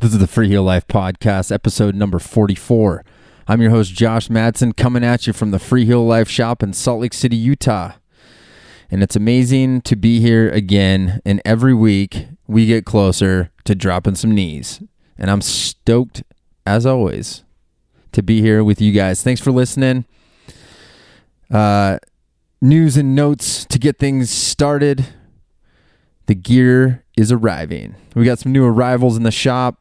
This is the Freeheel Life Podcast, episode number 44. I'm your host, Josh Madsen, coming at you from the Freeheel Life shop in Salt Lake City, Utah. And it's amazing to be here again, and every week we get closer to dropping some knees. And I'm stoked, as always, to be here with you guys. Thanks for listening. News and notes to get things started. The gear is arriving. We got some new arrivals in the shop.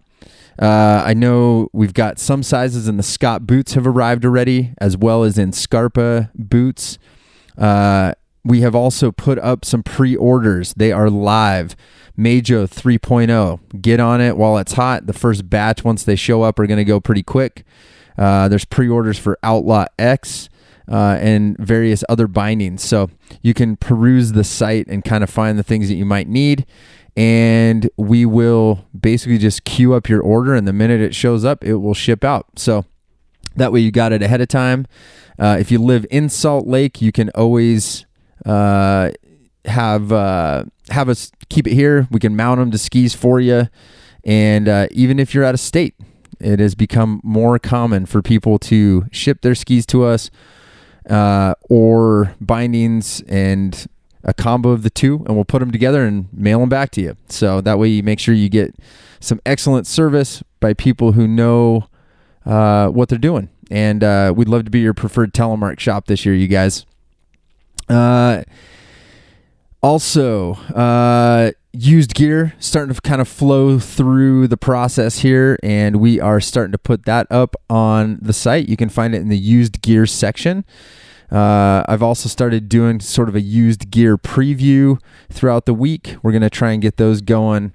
I know we've got some sizes in the Scott boots have arrived already, as well as in Scarpa boots. We have also put up some pre-orders. They are live. Majo 3.0. Get on it while it's hot. The first batch, once they show up, are going to go pretty quick. There's pre-orders for Outlaw X and various other bindings. So you can peruse the site and kind of find the things that you might need. And we will basically just queue up your order, and the minute it shows up, it will ship out. So that way you got it ahead of time. If you live in Salt Lake, you can always have us keep it here. We can mount them to skis for you. And even if you're out of state, it has become more common for people to ship their skis to us or bindings and a combo of the two, and we'll put them together and mail them back to you. So that way you make sure you get some excellent service by people who know what they're doing. And we'd love to be your preferred Telemark shop this year, you guys. Also, used gear starting to kind of flow through the process here, and we are starting to put that up on the site. You can find it in the used gear section. I've also started doing sort of a used gear preview throughout the week. We're going to try and get those going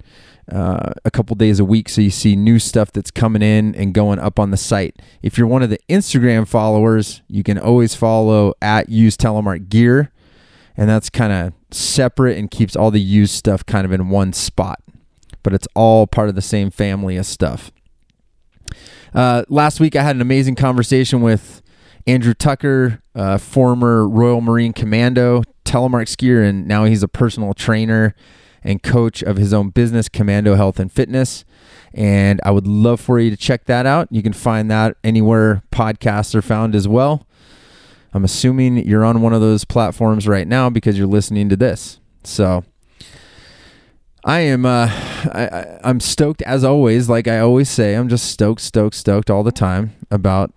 a couple days a week, so you see new stuff that's coming in and going up on the site. If you're one of the Instagram followers, you can always follow at Used Telemark Gear, and that's kind of separate and keeps all the used stuff kind of in one spot, but it's all part of the same family of stuff. Last week I had an amazing conversation with Andrew Tucker, former Royal Marine Commando, Telemark skier, and now he's a personal trainer and coach of his own business, Commando Health and Fitness. And I would love for you to check that out. You can find that anywhere podcasts are found as well. I'm assuming you're on one of those platforms right now because you're listening to this. So I am I'm stoked as always. Like I always say, I'm just stoked all the time about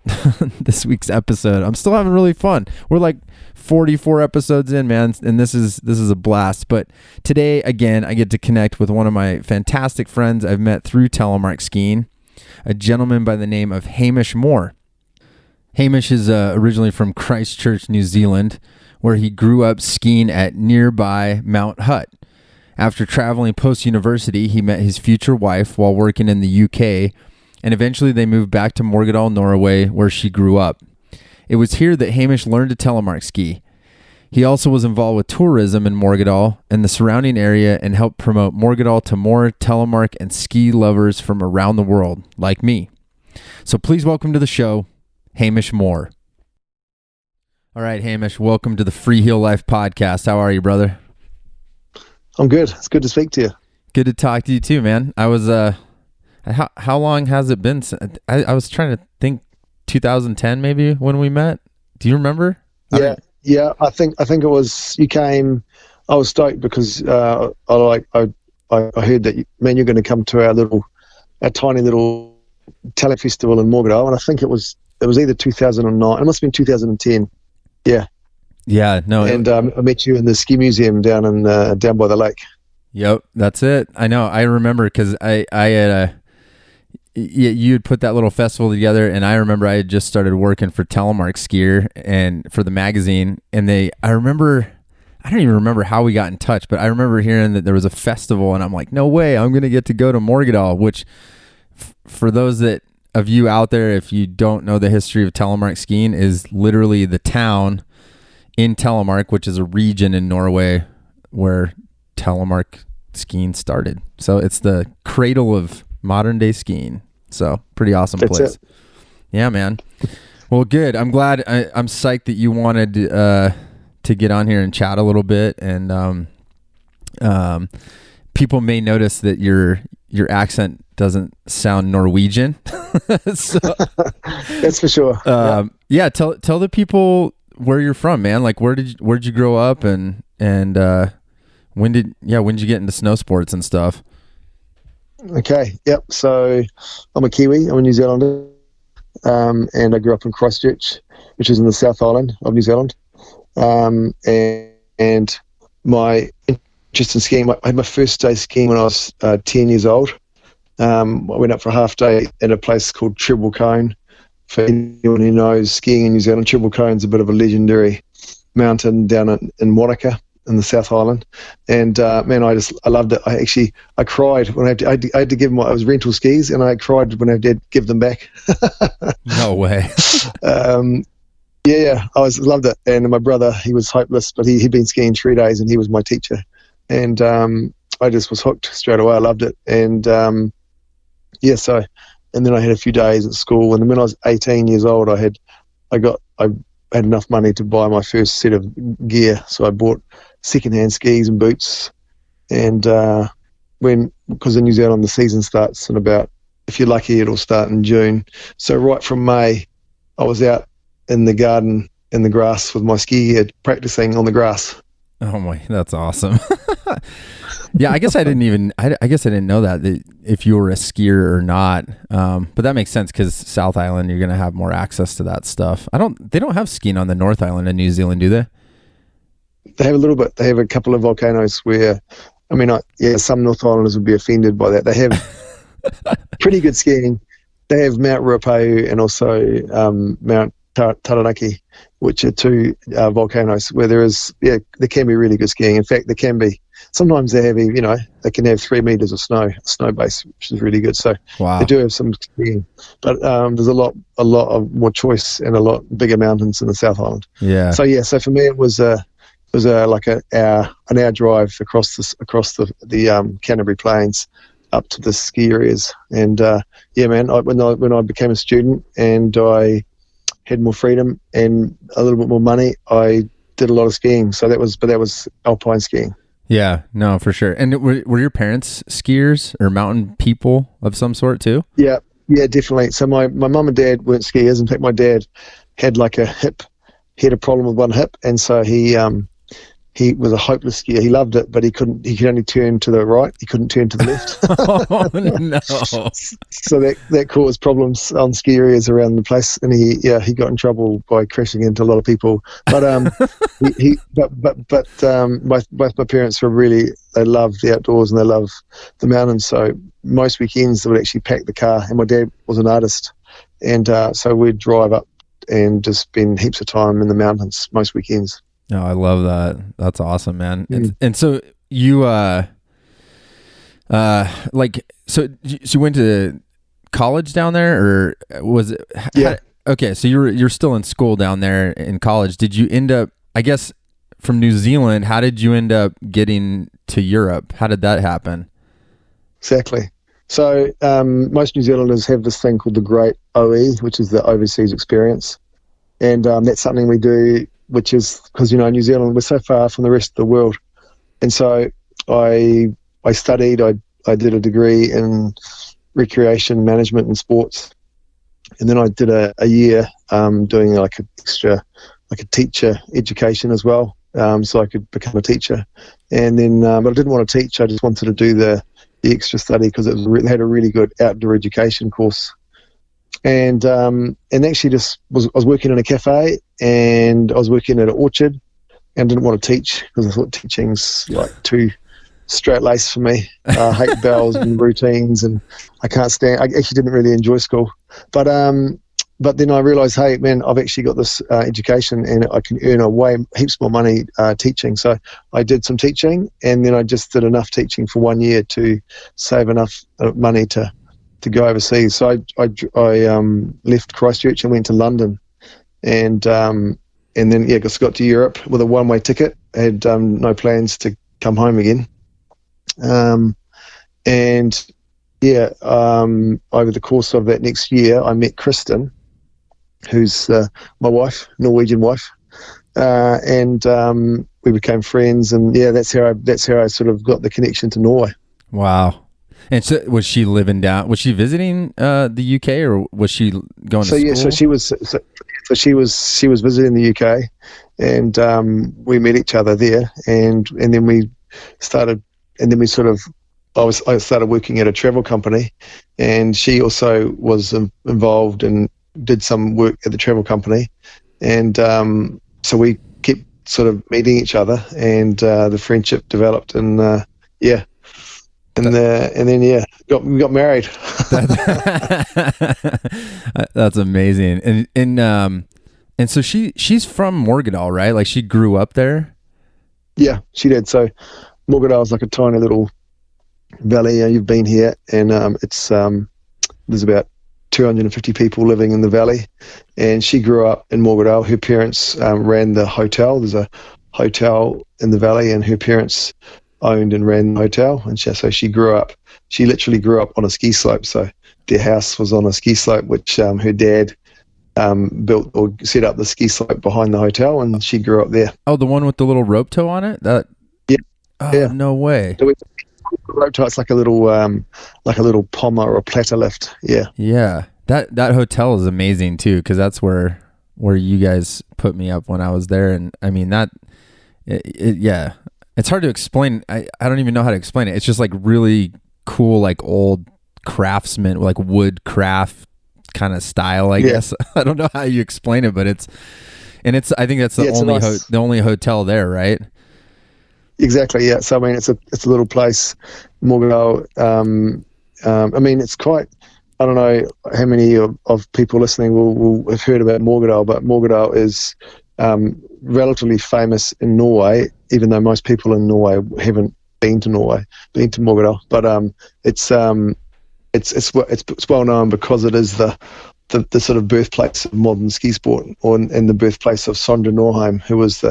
this week's episode. I'm still having really fun. We're like 44 episodes in, man, and this is a blast. But today, again, I get to connect with one of my fantastic friends I've met through Telemark skiing, a gentleman by the name of Hamish Moore. Hamish is originally from Christchurch, New Zealand, where he grew up skiing at nearby Mount Hutt. After traveling post-university, he met his future wife while working in the UK, and eventually they moved back to Morgedal, Norway, where she grew up. It was here that Hamish learned to telemark ski. He also was involved with tourism in Morgedal and the surrounding area and helped promote Morgedal to more telemark and ski lovers from around the world, like me. So please welcome to the show, Hamish Moore. All right, Hamish, welcome to the Freeheel Life Podcast. How are you, brother? I'm good. It's good to speak to you. Good to talk to you too, man. I was, how long has it been? I was trying to think 2010 maybe when we met. Do you remember? Yeah. I think it was, you came, I was stoked because I heard that, you're going to come to our tiny little tele festival in Morgedal. And I think it was either 2009. It must have been 2010. Yeah. Yeah, no. And I met you in the ski museum down by the lake. Yep, that's it. I know. I remember because I had you had put that little festival together, and I remember I had just started working for Telemark Skier and for the magazine, and I don't even remember how we got in touch, but I remember hearing that there was a festival, and I'm like, no way, I'm going to get to go to Morgedal, which for those of you out there, if you don't know the history of Telemark skiing, is literally the town in Telemark, which is a region in Norway where Telemark skiing started. So it's the cradle of modern day skiing. So pretty awesome place. That's it. Yeah, man. Well, good. I'm glad. I'm psyched that you wanted to get on here and chat a little bit. And people may notice that your accent doesn't sound Norwegian. So, that's for sure. Yeah. Tell the people where you're from, man. Like, where did you grow up, and when did you get into snow sports and stuff? Okay. Yep. So I'm a Kiwi. I'm a New Zealander. And I grew up in Christchurch, which is in the South Island of New Zealand. And my interest in skiing, I had my first day skiing when I was 10 years old. I went up for a half day at a place called Treble Cone. For anyone who knows skiing in New Zealand, Treble Cone's a bit of a legendary mountain down in Wanaka in the South Island. And man, I loved it. I cried when I had to give them. I was rental skis, and I cried when I had to give them back. No way. Yeah, I loved it. And my brother, he was hopeless, but he'd been skiing 3 days, and he was my teacher. And I just was hooked straight away. I loved it. And and then I had a few days at school. And when I was 18 years old, I had enough money to buy my first set of gear. So I bought secondhand skis and boots. And because in New Zealand the season starts in about, if you're lucky, it'll start in June. So right from May, I was out in the garden in the grass with my ski gear practicing on the grass. Oh my, that's awesome. Yeah, I guess I didn't know that if you were a skier or not. But that makes sense because South Island, you're going to have more access to that stuff. They don't have skiing on the North Island in New Zealand, do they? They have a little bit. They have a couple of volcanoes where, some North Islanders would be offended by that. They have pretty good skiing. They have Mount Ruapehu and also Mount Taranaki, which are two volcanoes where there can be really good skiing. In fact, sometimes they can have 3 meters of snow base, which is really good. So wow. They do have some skiing, but there's a lot of more choice and a lot bigger mountains in the South Island. Yeah. So for me, it was like an hour drive across the Canterbury Plains up to the ski areas. And when I became a student and I had more freedom and a little bit more money, I did a lot of skiing. So that was alpine skiing. Yeah, no, for sure. And were your parents skiers or mountain people of some sort too? Yeah, definitely. So my mum and dad weren't skiers. In fact, my dad had he had a problem with one hip, and so he was a hopeless skier. He loved it, but he could only turn to the right. He couldn't turn to the left. Oh, no. So that caused problems on ski areas around the place, and he got in trouble by crashing into a lot of people. But both my parents they love the outdoors and they love the mountains. So most weekends they would actually pack the car, and my dad was an artist, and so we'd drive up and just spend heaps of time in the mountains most weekends. No, I love that. That's awesome, man. And so you, so you went to college down there, or was it? Yeah. Okay. So you're still in school down there in college. Did you end up, I guess, from New Zealand, how did you end up getting to Europe? How did that happen? Exactly. So most New Zealanders have this thing called the Great OE, which is the overseas experience. And that's something we do, which is because, New Zealand, we're so far from the rest of the world. And so I studied, I did a degree in recreation management and sports. And then I did a year doing like a teacher education as well, so I could become a teacher. And then, but I didn't want to teach. I just wanted to do the extra study because it had a really good outdoor education course. And actually I was working in a cafe, and I was working at an orchard, and didn't want to teach because I thought teaching's like too straight laced for me. I hate bells and routines, and I actually didn't really enjoy school. But then I realised, hey man, I've actually got this education, and I can earn heaps more money teaching. So I did some teaching, and then I just did enough teaching for 1 year to save enough money to go overseas. So I left Christchurch and went to London, and then just got to Europe with a one-way ticket. I had no plans to come home again. Over the course of that next year, I met Kristen, who's my wife, Norwegian wife, and we became friends. And that's how I sort of got the connection to Norway. Wow. And so was she living down? Was she visiting the UK, or was she going to school? Yeah, so she was visiting the UK, and we met each other there, and then we started, and then we sort of, I started working at a travel company, and she also was involved and did some work at the travel company, and so we kept sort of meeting each other, and the friendship developed, and yeah. And then we got married. That's amazing. And so she's from Morgedal, right? Like she grew up there. Yeah, she did. So Morgedal is like a tiny little valley. You've been here, and it's there's about 250 people living in the valley. And she grew up in Morgedal. Her parents ran the hotel. There's a hotel in the valley, and her parents owned and ran the hotel, and so she literally grew up on a ski slope. So their house was on a ski slope, which her dad built or set up the ski slope behind the hotel, and she grew up there. Oh, the one with the little rope tow on it? Yeah. Oh, yeah. No way. So rope tow, it's like a little pommer or a platter lift. Yeah. Yeah. That hotel is amazing too, because that's where you guys put me up when I was there, and I mean yeah. It's hard to explain. I don't even know how to explain it. It's just like really cool, like old craftsman, like wood craft kind of style, I guess. I don't know how you explain it, but I think that's the only hotel there, right? Exactly. Yeah. So I mean, it's a little place, Morgedal. I mean, it's quite. I don't know how many of people listening will have heard about Morgedal, but Morgedal is relatively famous in Norway, even though most people in Norway haven't been to Morgedal. But it's well known because it is the sort of birthplace of modern ski sport, and the birthplace of Sondre Norheim, who was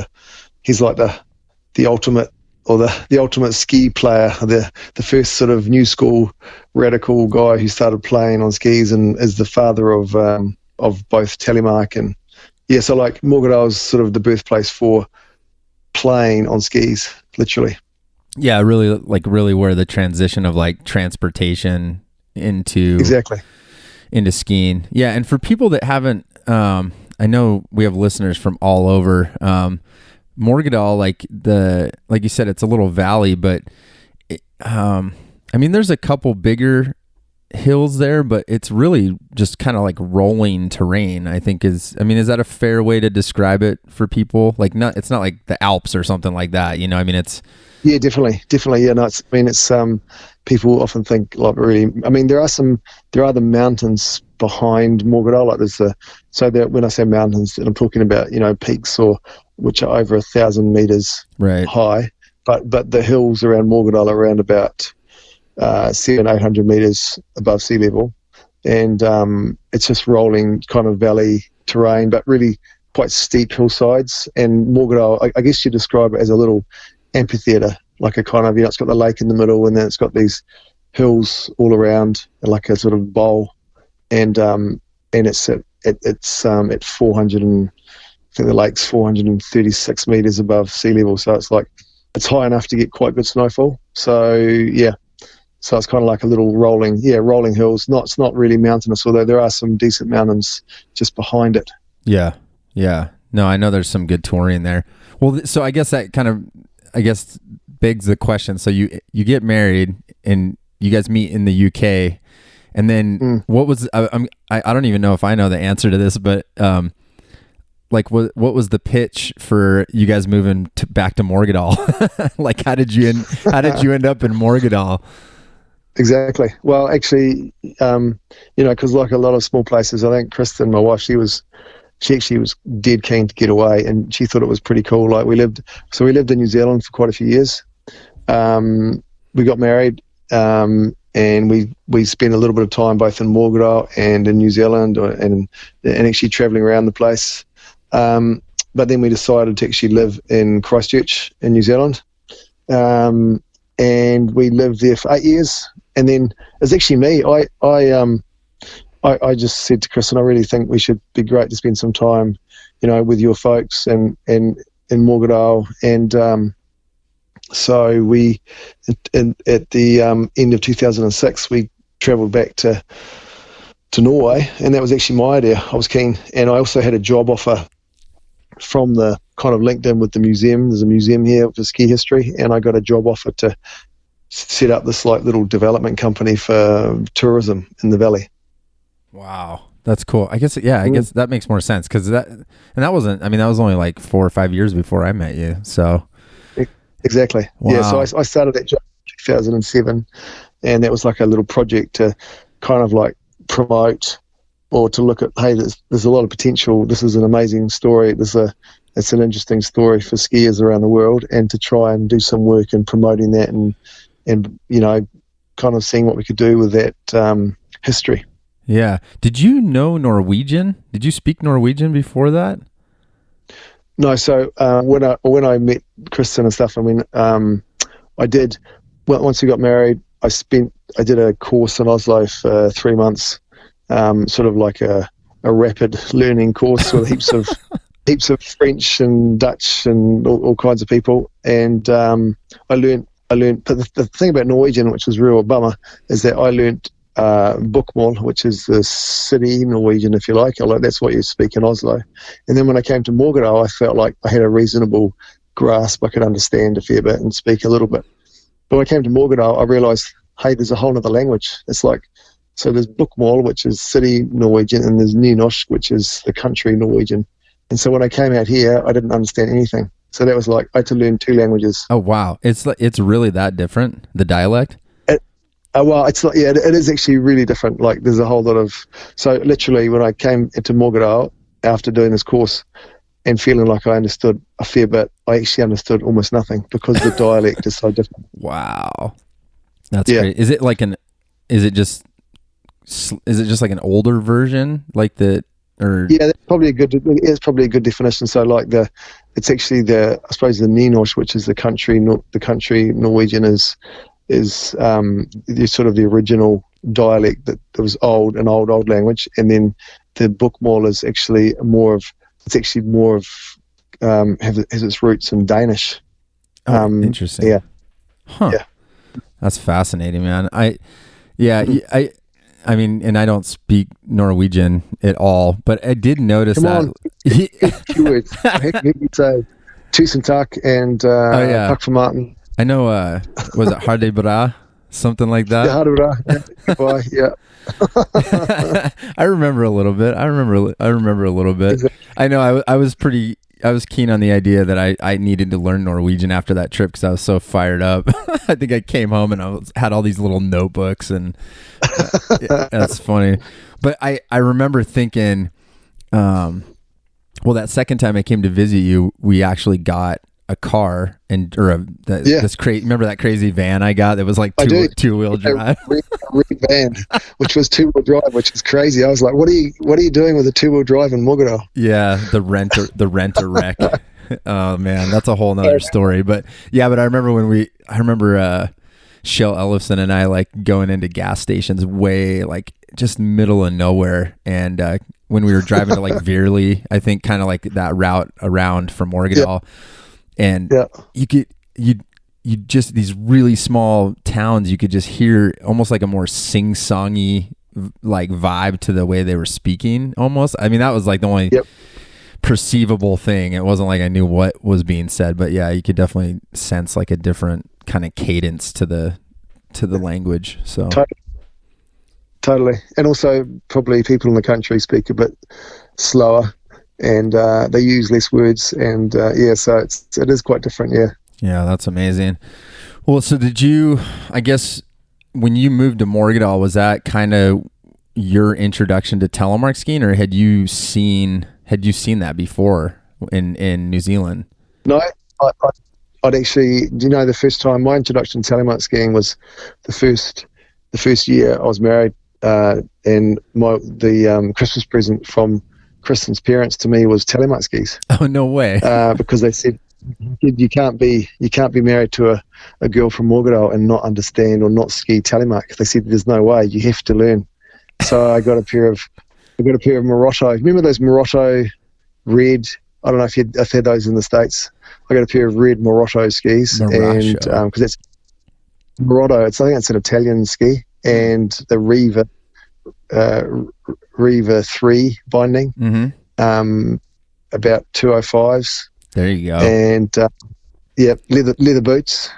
he's like the ultimate, or the ultimate ski player, the first sort of new school radical guy who started playing on skis, and is the father of both Telemark and. Yeah, so like Morgedal is sort of the birthplace for playing on skis, literally. Yeah, really where the transition of like transportation into skiing. Yeah, and for people that haven't, I know we have listeners from all over. Morgedal, like you said, it's a little valley, but I mean, there's a couple bigger hills there, but it's really just kind of like rolling terrain, I think is that a fair way to describe it for people? Like it's not like the Alps or something like that, I mean, it's. Yeah, definitely. Yeah, no, it's people often think like really, I mean, there are the mountains behind Morgedal, like when I say mountains, I'm talking about, peaks which are over 1,000 meters high, but the hills around Morgedal are around about 700-800 meters above sea level, and it's just rolling kind of valley terrain, but really quite steep hillsides. And Morgedal, I guess you describe it as a little amphitheater, like a kind of, it's got the lake in the middle, and then it's got these hills all around, like a sort of bowl, and it's at 400 and I think the lake's 436 meters above sea level, so it's high enough to get quite good snowfall. So yeah. So it's kind of like a little rolling hills. It's not really mountainous, although there are some decent mountains just behind it. Yeah. No, I know there's some good touring there. Well, so I guess that kind of, begs the question. So you get married and you guys meet in the UK, and then what was, I don't even know if I know the answer to this, but like what was the pitch for you guys moving back to Morgedal? Like how did you end up in Morgedal? Exactly. Well, actually, because like a lot of small places, I think Kristen, my wife, she actually was dead keen to get away, and she thought it was pretty cool. Like we lived in New Zealand for quite a few years. We got married, and we spent a little bit of time both in Morgedal and in New Zealand, and actually traveling around the place. But then we decided to actually live in Christchurch in New Zealand. And we lived there for 8 years. And then it's actually me. I just said to Kristen, I really think we should be great to spend some time, with your folks and in Morgedal. And So we, at the end of 2006, we travelled back to Norway, and that was actually my idea. I was keen, and I also had a job offer from the kind of linked in with the museum. There's a museum here for ski history, and I got a job offer to set up this like little development company for tourism in the valley. Wow. That's cool. I guess that makes more sense because that wasn't, I mean, that was only like 4 or 5 years before I met you. So. Exactly. Wow. Yeah. So I started that job in 2007, and that was like a little project to kind of like promote or to look at, hey, there's a lot of potential. This is an amazing story. It's an interesting story for skiers around the world, and to try and do some work in promoting that and kind of seeing what we could do with that history. Yeah. Did you know Norwegian? Did you speak Norwegian before that? No. So when I met Kristen and stuff, I mean, I did. Well, once we got married, I did a course in Oslo for 3 months, sort of like a rapid learning course with heaps of French and Dutch and all kinds of people, and I learned. But the thing about Norwegian, which was real bummer, is that I learned Bokmål, which is the city Norwegian, if you like. That's what you speak in Oslo. And then when I came to Morgedal, I felt like I had a reasonable grasp. I could understand a fair bit and speak a little bit. But when I came to Morgedal, I realised, hey, there's a whole other language. It's like, so there's Bokmål, which is city Norwegian, and there's Nynorsk, which is the country Norwegian. And so when I came out here, I didn't understand anything. So that was like, I had to learn 2 languages. Oh, wow. It's really that different, the dialect? Well, it's like, yeah, it is actually really different. Like, there's a whole lot of, so literally when I came into Morgedal after doing this course and feeling like I understood a fair bit, I actually understood almost nothing because the dialect is so different. Wow. That's great. Is it just like an older version like that? Or yeah, it's probably a good definition. So like it's actually I suppose the Nynorsk, which is the country Norwegian is the sort of the original dialect that was an old language, and then the Bokmål is actually more of has its roots in Danish. Interesting. Yeah. Huh. Yeah. That's fascinating, man. I mean, and I don't speak Norwegian at all, but I did notice that. Few words. So, tusen takk and takk for Martin. I know, was it Harde Bra? Something like that? Yeah, Harde Bra. Goodbye, yeah. I remember a little bit. I remember a little bit. Exactly. I know I was keen on the idea that I needed to learn Norwegian after that trip because I was so fired up. I think I came home and had all these little notebooks, and that's funny. But I remember thinking, well, that second time I came to visit you, we actually got a car remember that crazy van I got that was like two-wheel drive? A red van, which was 2-wheel drive, which is crazy. I was like, what are you doing with a 2-wheel drive in Morgedal? Yeah, the renter wreck. Oh man, that's a whole nother story. But yeah, but I remember Shell Ellefson and I like going into gas stations way like just middle of nowhere, and when we were driving to like Veerley, I think kind of like that route around from Morgedal. Yeah. And you just these really small towns, you could just hear almost like a more sing-songy like vibe to the way they were speaking almost. I mean, that was like the only perceivable thing. It wasn't like I knew what was being said, but yeah, you could definitely sense like a different kind of cadence to the language. So totally. And also probably people in the country speak a bit slower. And they use less words, and so it is quite different. Yeah, that's amazing. Well, so did you? I guess when you moved to Morgedal, was that kind of your introduction to telemark skiing, or had you seen that before in New Zealand? No, I'd actually. Do you know the first time my introduction to telemark skiing was the first year I was married, and the Christmas present from Kristen's parents to me was telemark skis. Oh, no way. Because they said you can't be married to a girl from Morgedal and not understand or not ski telemark. They said there's no way, you have to learn. So I got a pair of Morotto. Remember those Morotto red I don't know if I've had those in the States. I got a pair of red Morotto skis, and because it's Morotto, I think it's an Italian ski, and the Riva 3 binding, about 205s. There you go. And leather boots.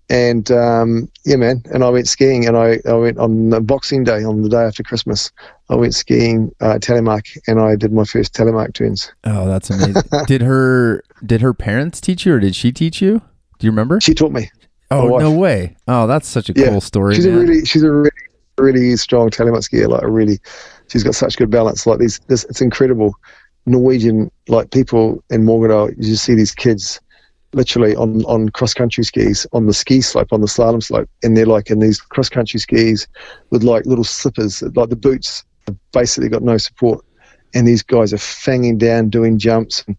And man, and I went skiing, and I went on the Boxing Day, on the day after Christmas. I went skiing Telemark, and I did my first Telemark turns. Oh, that's amazing. Did her parents teach you, or did she teach you? Do you remember? She taught me. Oh, no way. Oh, that's such a cool story. She's a really strong Telemark skier. Like she's got such good balance. Like it's incredible. Norwegian, like people in Morgedal, you just see these kids literally on cross-country skis on the ski slope, on the slalom slope, and they're like in these cross-country skis with like little slippers, like the boots have basically got no support, and these guys are fanging down doing jumps, and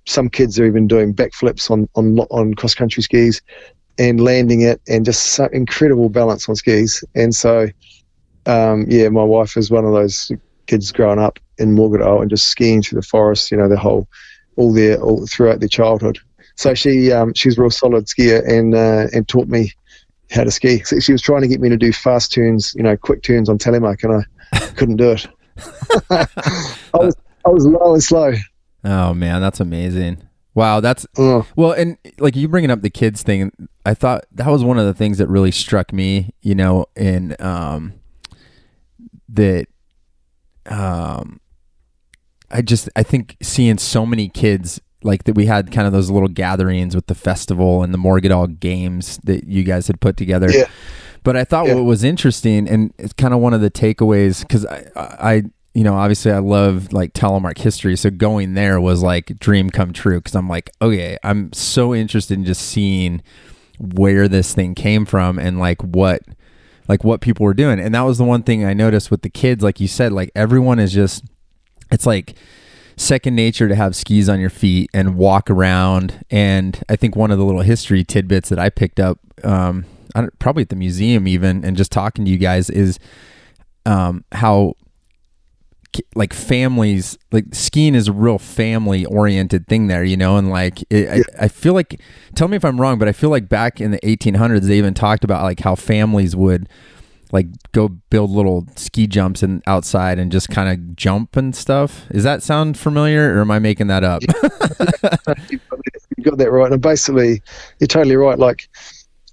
some kids are even doing backflips on cross-country skis and landing it, and just so incredible balance on skis. And so my wife is one of those kids growing up in Morgedal and just skiing through the forest, all throughout their childhood. So she's a real solid skier, and taught me how to ski. So she was trying to get me to do fast turns, quick turns on Telemark, and I couldn't do it. I was low and slow. Oh man, that's amazing. Wow, that's well, and like you bringing up the kids thing, I thought that was one of the things that really struck me, in that I think seeing so many kids, like that we had kind of those little gatherings with the festival and the Morgedal games that you guys had put together. Yeah. But I thought what was interesting, and it's kind of one of the takeaways, because I obviously I love like Telemark history. So going there was like dream come true, because I'm like, okay, I'm so interested in just seeing where this thing came from and like what people were doing. And that was the one thing I noticed with the kids, like you said, like everyone is just, it's like second nature to have skis on your feet and walk around. And I think one of the little history tidbits that I picked up, probably at the museum even, and just talking to you guys, is how like families, like skiing is a real family oriented thing there, and like I feel like, tell me if I'm wrong, but I feel like back in the 1800s they even talked about like how families would like go build little ski jumps and outside and just kind of jump and stuff. Does that sound familiar, or am I making that up? You got that right. And basically, you're totally right. Like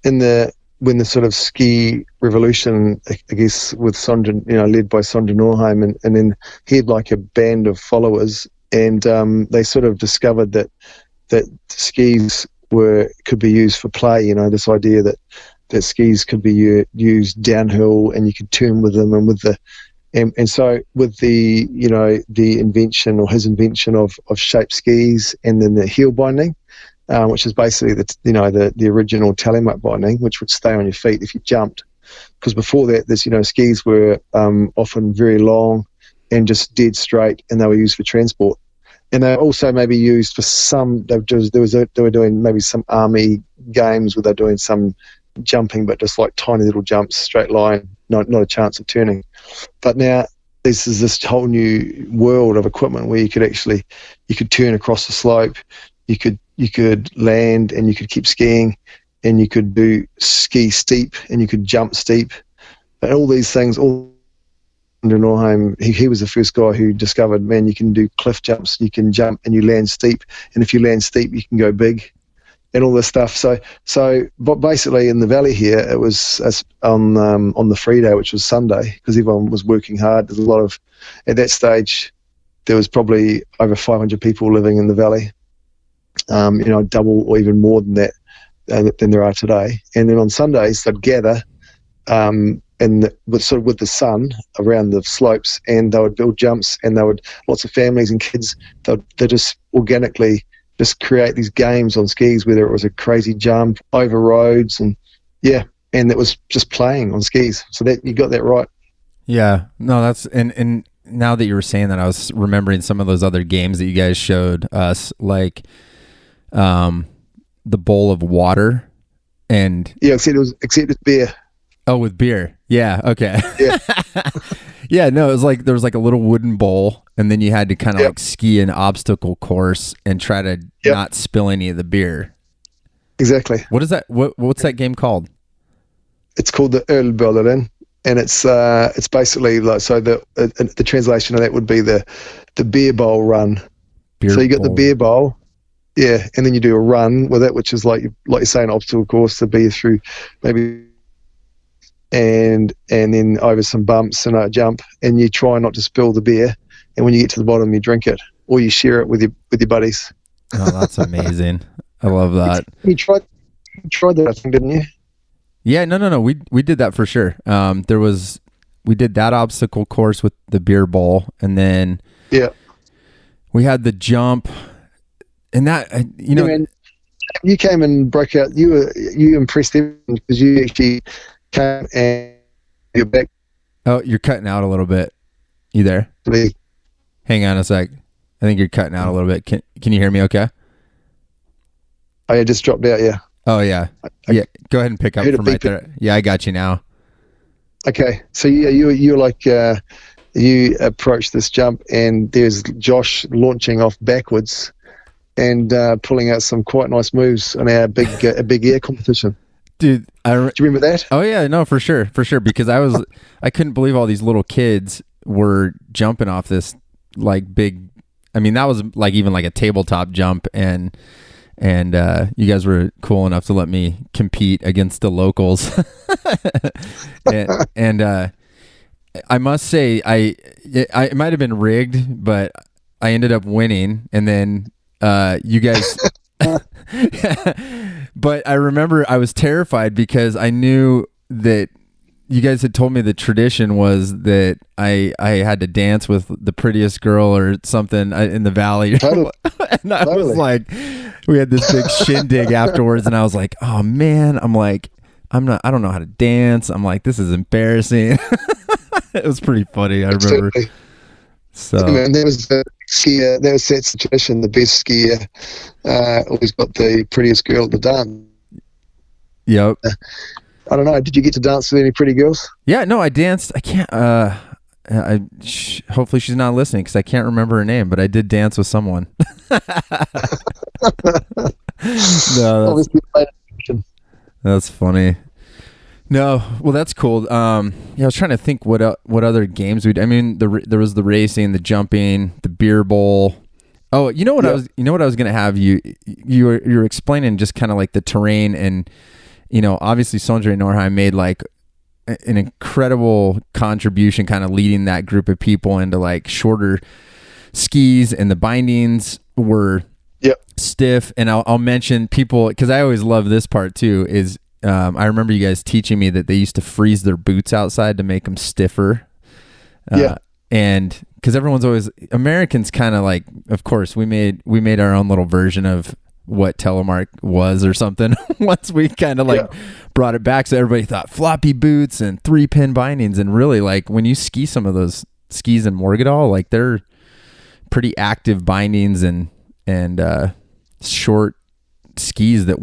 when the sort of ski revolution, I guess, with Sondre, led by Sondre Norheim, and then he had like a band of followers, and they sort of discovered that skis could be used for play. This idea that skis could be used downhill and you could turn with them, and so with the the invention, or his invention of shaped skis, and then the heel binding, which is basically the original Telemark binding, which would stay on your feet if you jumped. Because before that, this skis were often very long and just dead straight, and they were used for transport. And they also maybe used for some. They were doing maybe some army games where they're doing some jumping, but just like tiny little jumps, straight line, not a chance of turning. But now this is this whole new world of equipment where you could turn across the slope, you could land, and you could keep skiing, and you could do ski steep, and you could jump steep, and all these things. All under Norheim, he was the first guy who discovered, man, you can do cliff jumps, you can jump and you land steep, and if you land steep, you can go big, and all this stuff. But basically in the valley here, it was on the free day, which was Sunday, because everyone was working hard. There's a lot of, at that stage, there was probably over 500 people living in the valley. Double or even more than that than there are today. And then on Sundays they'd gather with the sun around the slopes, and they would build jumps, and lots of families and kids, they just organically just create these games on skis, whether it was a crazy jump over roads, and it was just playing on skis. So that you got that right. Yeah, no, that's and now that you were saying that, I was remembering some of those other games that you guys showed us, like the bowl of water, and except it was beer. Oh, with beer. Yeah. Okay. Yeah. Yeah, no, it was like there was like a little wooden bowl, and then you had to kind of Yep. like ski an obstacle course and try to Yep. not spill any of the beer. Exactly. What is that? What's that game called? It's called the Ölböllerin, and it's basically like, so the translation of that would be the beer bowl run. So you got the beer bowl, yeah, and then you do a run with it, which is like you say, an obstacle course to be through, maybe, and then over some bumps and a jump, and you try not to spill the beer, and when you get to the bottom, you drink it, or you share it with your buddies. Oh, that's amazing. I love that. You tried that, I think, didn't you? Yeah, no. We did that for sure. We did that obstacle course with the beer bowl, and then we had the jump, and that you came and broke out. You impressed them because you actually came and you're back. Oh, you're cutting out a little bit. You there? Hang on a sec. I think you're cutting out a little bit. Can you hear me? Okay. Oh, yeah, just dropped out. Yeah. Oh yeah. Yeah. Go ahead and pick up from right there. Yeah, I got you now. Okay, so you're like you approach this jump, and there's Josh launching off backwards and pulling out some quite nice moves on our big air competition. Dude, do you remember that? Oh yeah, no, for sure, because I couldn't believe all these little kids were jumping off this like big. I mean, that was like even like a tabletop jump, and you guys were cool enough to let me compete against the locals. and I must say, it might have been rigged, but I ended up winning. And then you guys, but I remember I was terrified because I knew that you guys had told me the tradition was that I had to dance with the prettiest girl or something in the valley. Totally. And I was like, we had this big shindig afterwards, and I was like, oh man, I don't know how to dance. I'm like, this is embarrassing. It was pretty funny. I remember. Absolutely. So and there was the skier. There was that tradition. The best skier always got the prettiest girl at the dance. Yep. I don't know. Did you get to dance with any pretty girls? Yeah, no, I danced. I can't. Hopefully she's not listening because I can't remember her name. But I did dance with someone. No, that's funny. No, well, that's cool. Yeah, I was trying to think what other games we'd. I mean, there was the racing, the jumping, the beer bowl. Oh, you know what I was going to have you were explaining just kind of like the terrain, and obviously Sondre Norheim made like an incredible contribution, kind of leading that group of people into like shorter skis, and the bindings were stiff. And I'll mention people, because I always love this part too, is I remember you guys teaching me that they used to freeze their boots outside to make them stiffer. And because Americans kind of like, of course, we made our own little version of what Telemark was or something once we kind of brought it back. So everybody thought floppy boots and 3-pin bindings, and really like when you ski some of those skis in Morgedal, like they're pretty active bindings and short skis that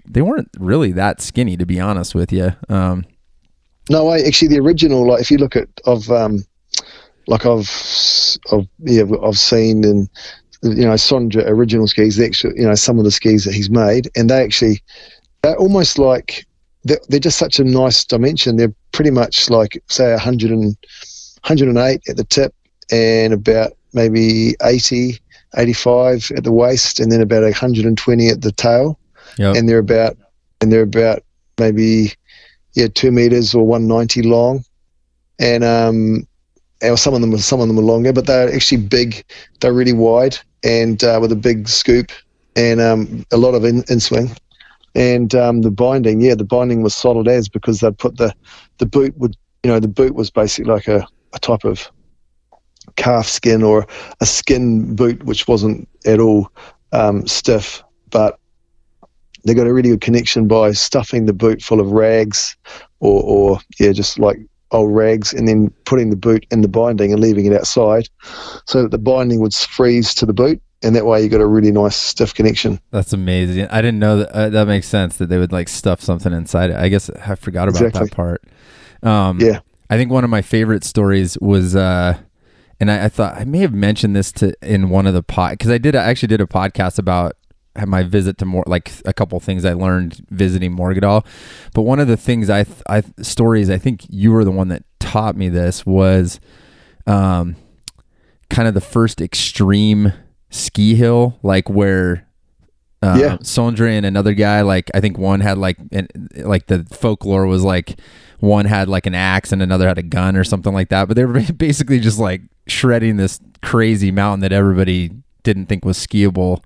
they weren't really that skinny, to be honest with you. No, actually the original, like if you look at I've seen, and Sondre original skis, actually, some of the skis that he's made, and they're almost like they're just such a nice dimension. They're pretty much like, say, 108 at the tip, and about maybe 80, 85 at the waist, and then about 120 at the tail. Yep. And they're about maybe 2 meters or 190 long, and some of them are longer, but they're actually big. They're really wide, and with a big scoop, and a lot of in-swing. And the binding was solid as, because they put the boot the boot was basically like a type of calf skin or a skin boot, which wasn't at all stiff, but they got a really good connection by stuffing the boot full of rags or just like old rags, and then putting the boot in the binding and leaving it outside so that the binding would freeze to the boot, and that way you got a really nice stiff connection. That's amazing. I didn't know that. That makes sense that they would like stuff something inside it. I guess I forgot about that part. I think one of my favorite stories was, and I thought I may have mentioned this in one of the because I actually did a podcast about my visit to like a couple things I learned visiting Morgedal. But one of the things stories, I think you were the one that taught me this, was kind of the first extreme ski hill, like where Sondre and another guy, like I think one had like the folklore was like one had like an axe and another had a gun or something like that, but they were basically just like shredding this crazy mountain that everybody didn't think was skiable.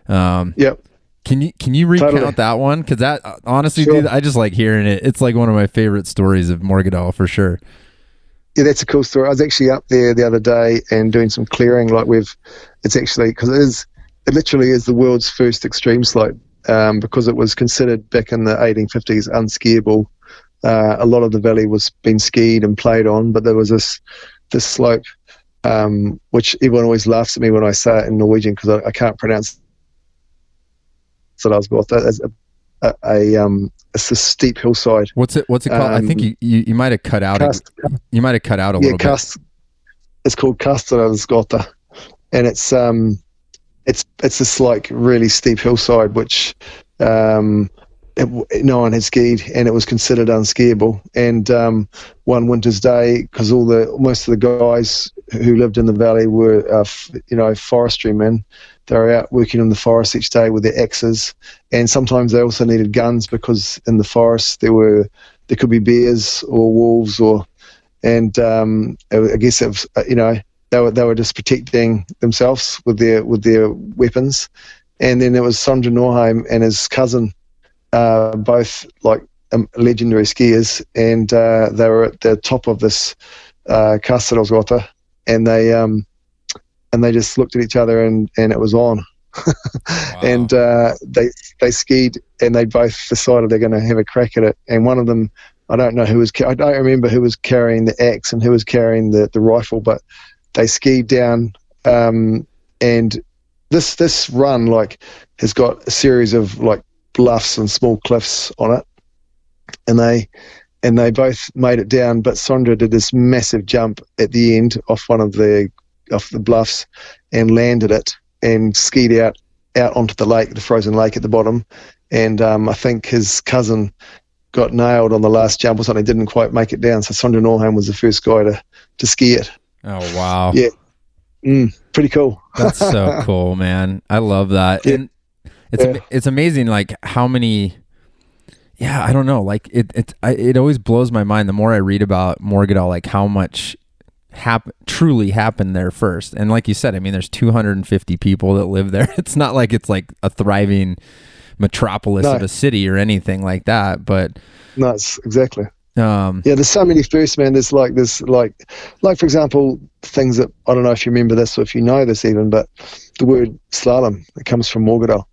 Yep. Can you recount that one? Because that honestly, dude, I just like hearing it. It's like one of my favorite stories of Morgedal for sure. Yeah, that's a cool story. I was actually up there the other day and doing some clearing. Like it's actually, because it literally is the world's first extreme slope, because it was considered back in the 1850s unskiable. A lot of the valley was being skied and played on, but there was this slope, which everyone always laughs at me when I say it in Norwegian because I can't pronounce it. I was got that it's a steep hillside. What's it called? I think you might have cut out. You might have cut out a little bit. It's called Kastaralsgata, and it's this like really steep hillside which no one had skied, and it was considered unskiable. And one winter's day, because most of the guys who lived in the valley were forestry men. They were out working in the forest each day with their axes, and sometimes they also needed guns because in the forest there could be bears or wolves and I guess it was, they were just protecting themselves with their weapons. And then there was Sondre Norheim and his cousin, both like legendary skiers, and they were at the top of this Kastaralsgata, and they just looked at each other and it was on. Wow. And they skied, and they both decided they're going to have a crack at it. And one of them, I don't remember who was carrying the axe and who was carrying the rifle, but they skied down, and this run like has got a series of like bluffs and small cliffs on it, and they both made it down, but Sondre did this massive jump at the end off the bluffs and landed it and skied out onto the lake, the frozen lake at the bottom. And I think his cousin got nailed on the last jump or something, didn't quite make it down. So Sondre Norheim was the first guy to ski it. Oh, wow. Yeah. Pretty cool. That's so cool, man. I love that. Yeah. And it's amazing like how many, I don't know, like it always blows my mind the more I read about Morgedal, like how much truly happened there first. And like you said, I mean, there's 250 people that live there. It's not like it's like a thriving metropolis of a city or anything like that, but no, it's exactly. There's so many firsts, man. There's like for example, things that I don't know if you remember this or if you know this even, but the word slalom, it comes from Morgedal.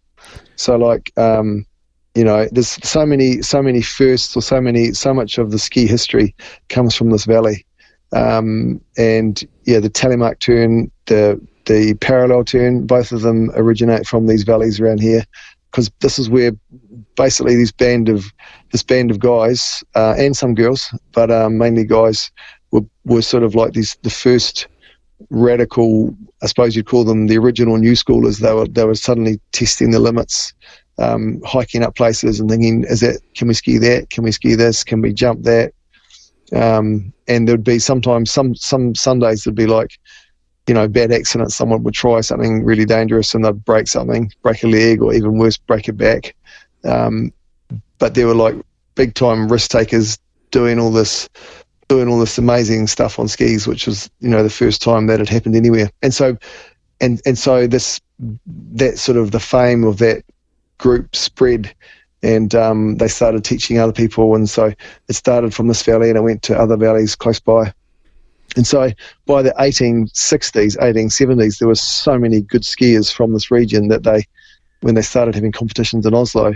So like there's so many firsts, or so much of the ski history comes from this valley. And the Telemark turn, the parallel turn, both of them originate from these valleys around here, because this is where basically this band of guys and some girls, but mainly guys, were sort of like the first radical, I suppose you'd call them the original new schoolers. They were suddenly testing the limits, hiking up places and thinking, can we ski that? Can we ski this? Can we jump that? And there'd be sometimes some Sundays there'd be like, bad accidents. Someone would try something really dangerous and they'd break a leg, or even worse, break a back. But there were like big time risk takers doing all this amazing stuff on skis, which was, the first time that had happened anywhere. And so that sort of the fame of that group spread, and they started teaching other people, and so it started from this valley and it went to other valleys close by. And so by the 1860s, 1870s, there were so many good skiers from this region that when they started having competitions in Oslo,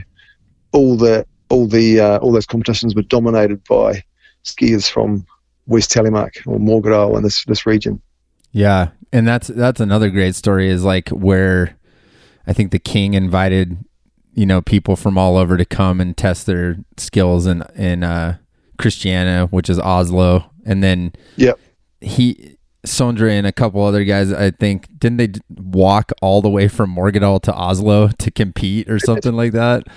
all those competitions were dominated by skiers from West Telemark or Morgedal and this region. Yeah, and that's another great story, is like where I think the king invited people from all over to come and test their skills in Christiania, which is Oslo, And then Yep. Sondre and a couple other guys, I think, didn't they walk all the way from Morgedal to Oslo to compete or something like that?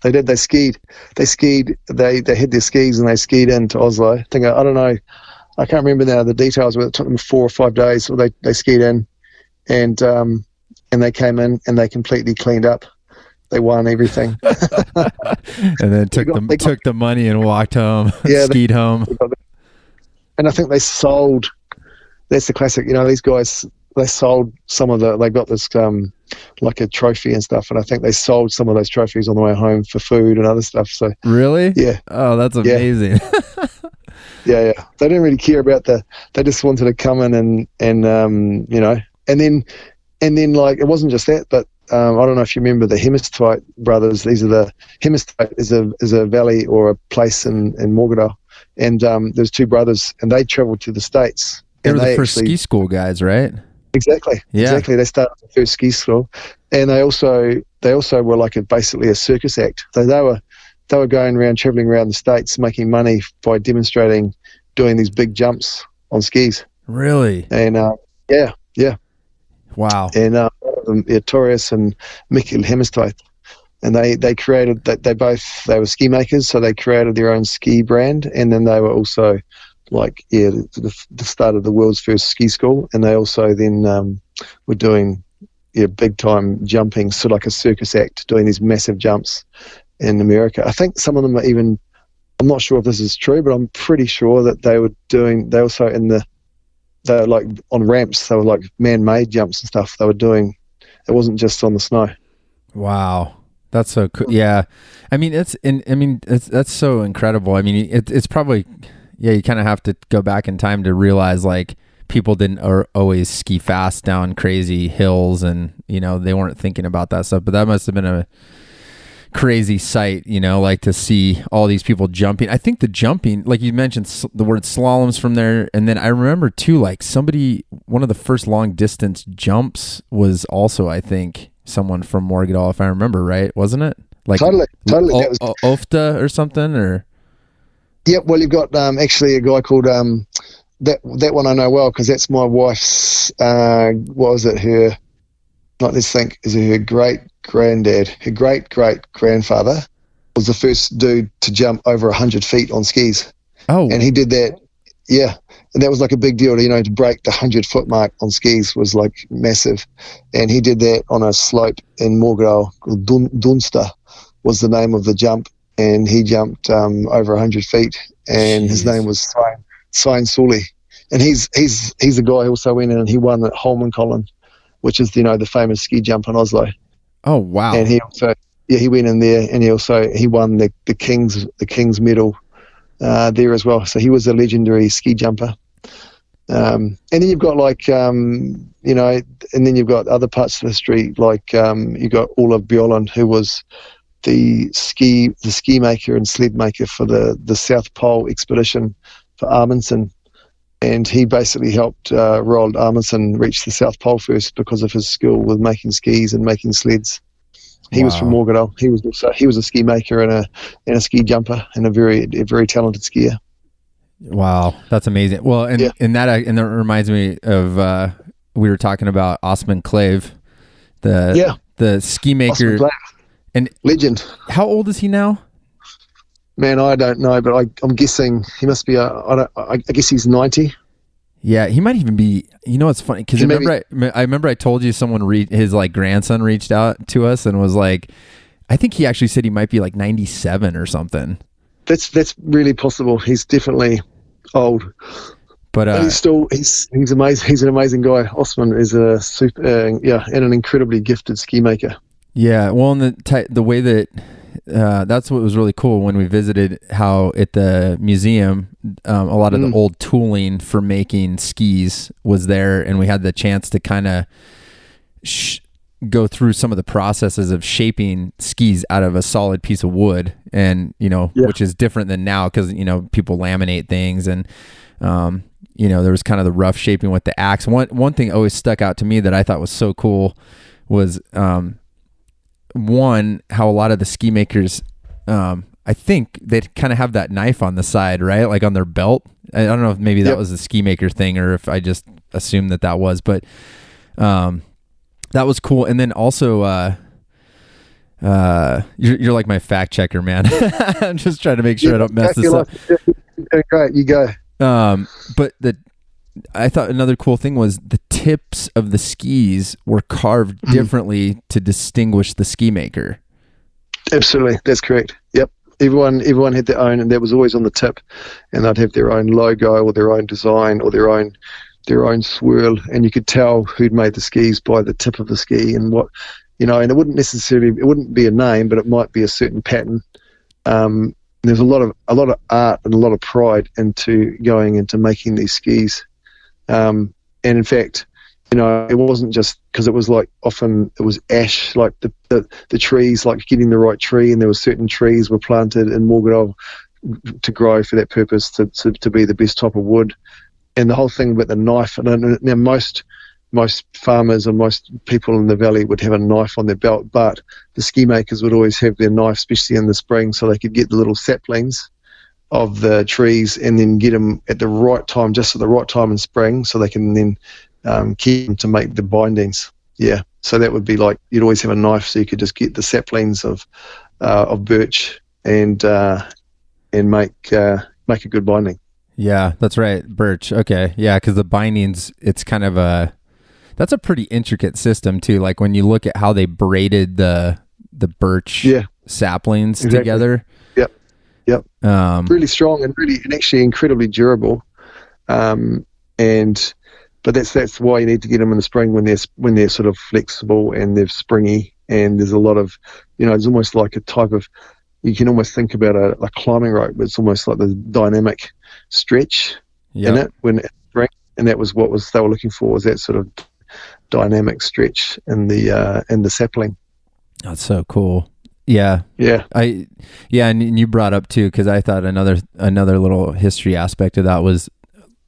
They did. They skied. They hid their skis and they skied into Oslo. I don't know. I can't remember now the details, but it took them 4 or 5 days. So they skied in, and they came in and they completely cleaned up. They won everything. And then took the money and walked home. Yeah, skied home. And I think they sold. That's the classic. These guys, they sold some of they got this like a trophy and stuff, and I think they sold some of those trophies on the way home for food and other stuff. So really, yeah. Oh, that's amazing. Yeah. They didn't really care about they just wanted to come in and then like, it wasn't just that, but I don't know if you remember the Hemisphere Brothers. Hemisphere is a valley or a place in Morgedal, and there's 2 brothers, and they traveled to the States. They were the first ski school guys, right? Exactly. Yeah. Exactly. They started the first ski school, and they also were like basically a circus act. They were traveling around the States, making money by demonstrating doing these big jumps on skis. Really? And yeah. Wow. And Torres and Mikkel Hemisphere, and they created that. They were ski makers, so they created their own ski brand, and then they were also the start of the world's first ski school, and they also then were doing big time jumping, sort of like a circus act, doing these massive jumps in America. I think some of them are even, I'm not sure if this is true, but I'm pretty sure that they were like on ramps, they were like man-made jumps and stuff they were doing. It wasn't just on the snow. Wow. That's so cool. Yeah. That's so incredible. I mean, it's probably, you kind of have to go back in time to realize like people didn't always ski fast down crazy hills, and, they weren't thinking about that stuff, but that must have been a crazy sight, like to see all these people jumping. I think the jumping, like you mentioned the word slaloms from there. And then I remember too, like one of the first long distance jumps was also, I think, someone from Morgedal, if I remember right, wasn't it? Like totally. Ofta or something, or? Yep. Well, you've got actually a guy called that one I know well, because that's my wife's. What was it? Her. Let's think. Is it her great granddad? Her great grandfather was the first dude to jump over 100 feet on skis. Oh. And he did that. Yeah. And that was like a big deal to break the 100-foot mark on skis was like massive. And he did that on a slope in Morgedal. Dunsta was the name of the jump. And he jumped over 100 feet. And his name was Svein Sully. And he's the guy who also went in and he won at Holmenkollen, which is, the famous ski jump in Oslo. Oh, wow. And he also, he went in there, and he won the King's medal there as well. So he was a legendary ski jumper. And then you've got and then you've got other parts of history, like you got Olav Bjørland, who was the ski maker and sled maker for the South Pole expedition for Amundsen. And he basically helped Roald Amundsen reach the South Pole first because of his skill with making skis and making sleds. He was from Morgedal. He was a ski maker and a ski jumper and a very talented skier. Wow, that's amazing. Well, and that reminds me of we were talking about Osman Clave, the ski maker and legend. How old is he now? Man, I don't know, but I'm guessing he must be. I guess he's 90. Yeah, he might even be. It's funny because I remember I told you his like grandson reached out to us and was like, I think he actually said he might be like 97 or something. That's really possible. He's definitely old, but he's amazing. He's an amazing guy. Osman is a super, and an incredibly gifted ski maker. Yeah, well, and the way that. That's what was really cool when we visited, how at the museum a lot of the old tooling for making skis was there, and we had the chance to kind of go through some of the processes of shaping skis out of a solid piece of wood, and which is different than now because people laminate things, and there was kind of the rough shaping with the axe. One thing always stuck out to me that I thought was so cool was how a lot of the ski makers, I think they kind of have that knife on the side, right? Like on their belt. I don't know if maybe that was a ski maker thing or if I just assumed that was, but that was cool. And then also, you're like my fact checker, man. I'm just trying to make sure I don't mess this up. Great, you go. But I thought another cool thing was the tips of the skis were carved differently to distinguish the ski maker. Absolutely, that's correct. Yep. Everyone had their own, and that was always on the tip, and they'd have their own logo or their own design or their own swirl, and you could tell who'd made the skis by the tip of the ski and what, and it wouldn't be a name, but it might be a certain pattern. There's a lot of art and a lot of pride into going into making these skis, and in fact, it wasn't just because it was like often it was ash, like the trees, like getting the right tree, and there were certain trees were planted in Morgedal to grow for that purpose, to be the best type of wood, and the whole thing about the knife. And now most farmers and most people in the valley would have a knife on their belt, but the ski makers would always have their knife, especially in the spring, so they could get the little saplings of the trees and then get them at the right time, just at the right time in spring, so they can then keep them to make the bindings. Yeah, so that would be like you'd always have a knife, so you could just get the saplings of birch and make a good binding. Yeah, that's right, birch. Okay, yeah, because the bindings, it's kind of that's a pretty intricate system too. Like when you look at how they braided the birch saplings together. Yep. Really strong and actually incredibly durable. But that's why you need to get them in the spring when they're sort of flexible and they're springy, and there's a lot of, it's almost like a type of, you can almost think about a climbing rope, but it's almost like the dynamic stretch in it when it's spring, and that was what they were looking for, was that sort of dynamic stretch in the sapling. That's so cool. Yeah. And you brought up too, because I thought another little history aspect of that was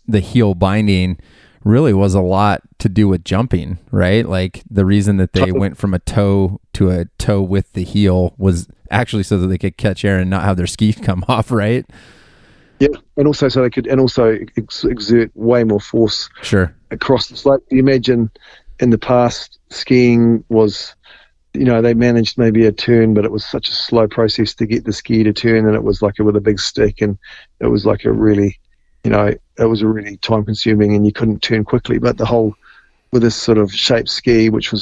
the heel binding really was a lot to do with jumping, right? Like the reason that they went from a toe to a toe with the heel was actually so that they could catch air and not have their skis come off, right? Yeah, and also so they could, and also exert way more force across the slope. You imagine in the past, skiing was, they managed maybe a turn, but it was such a slow process to get the ski to turn, and it was like with a big stick, and it was like a really, it was a really time consuming, and you couldn't turn quickly. But the whole, with this sort of shaped ski, which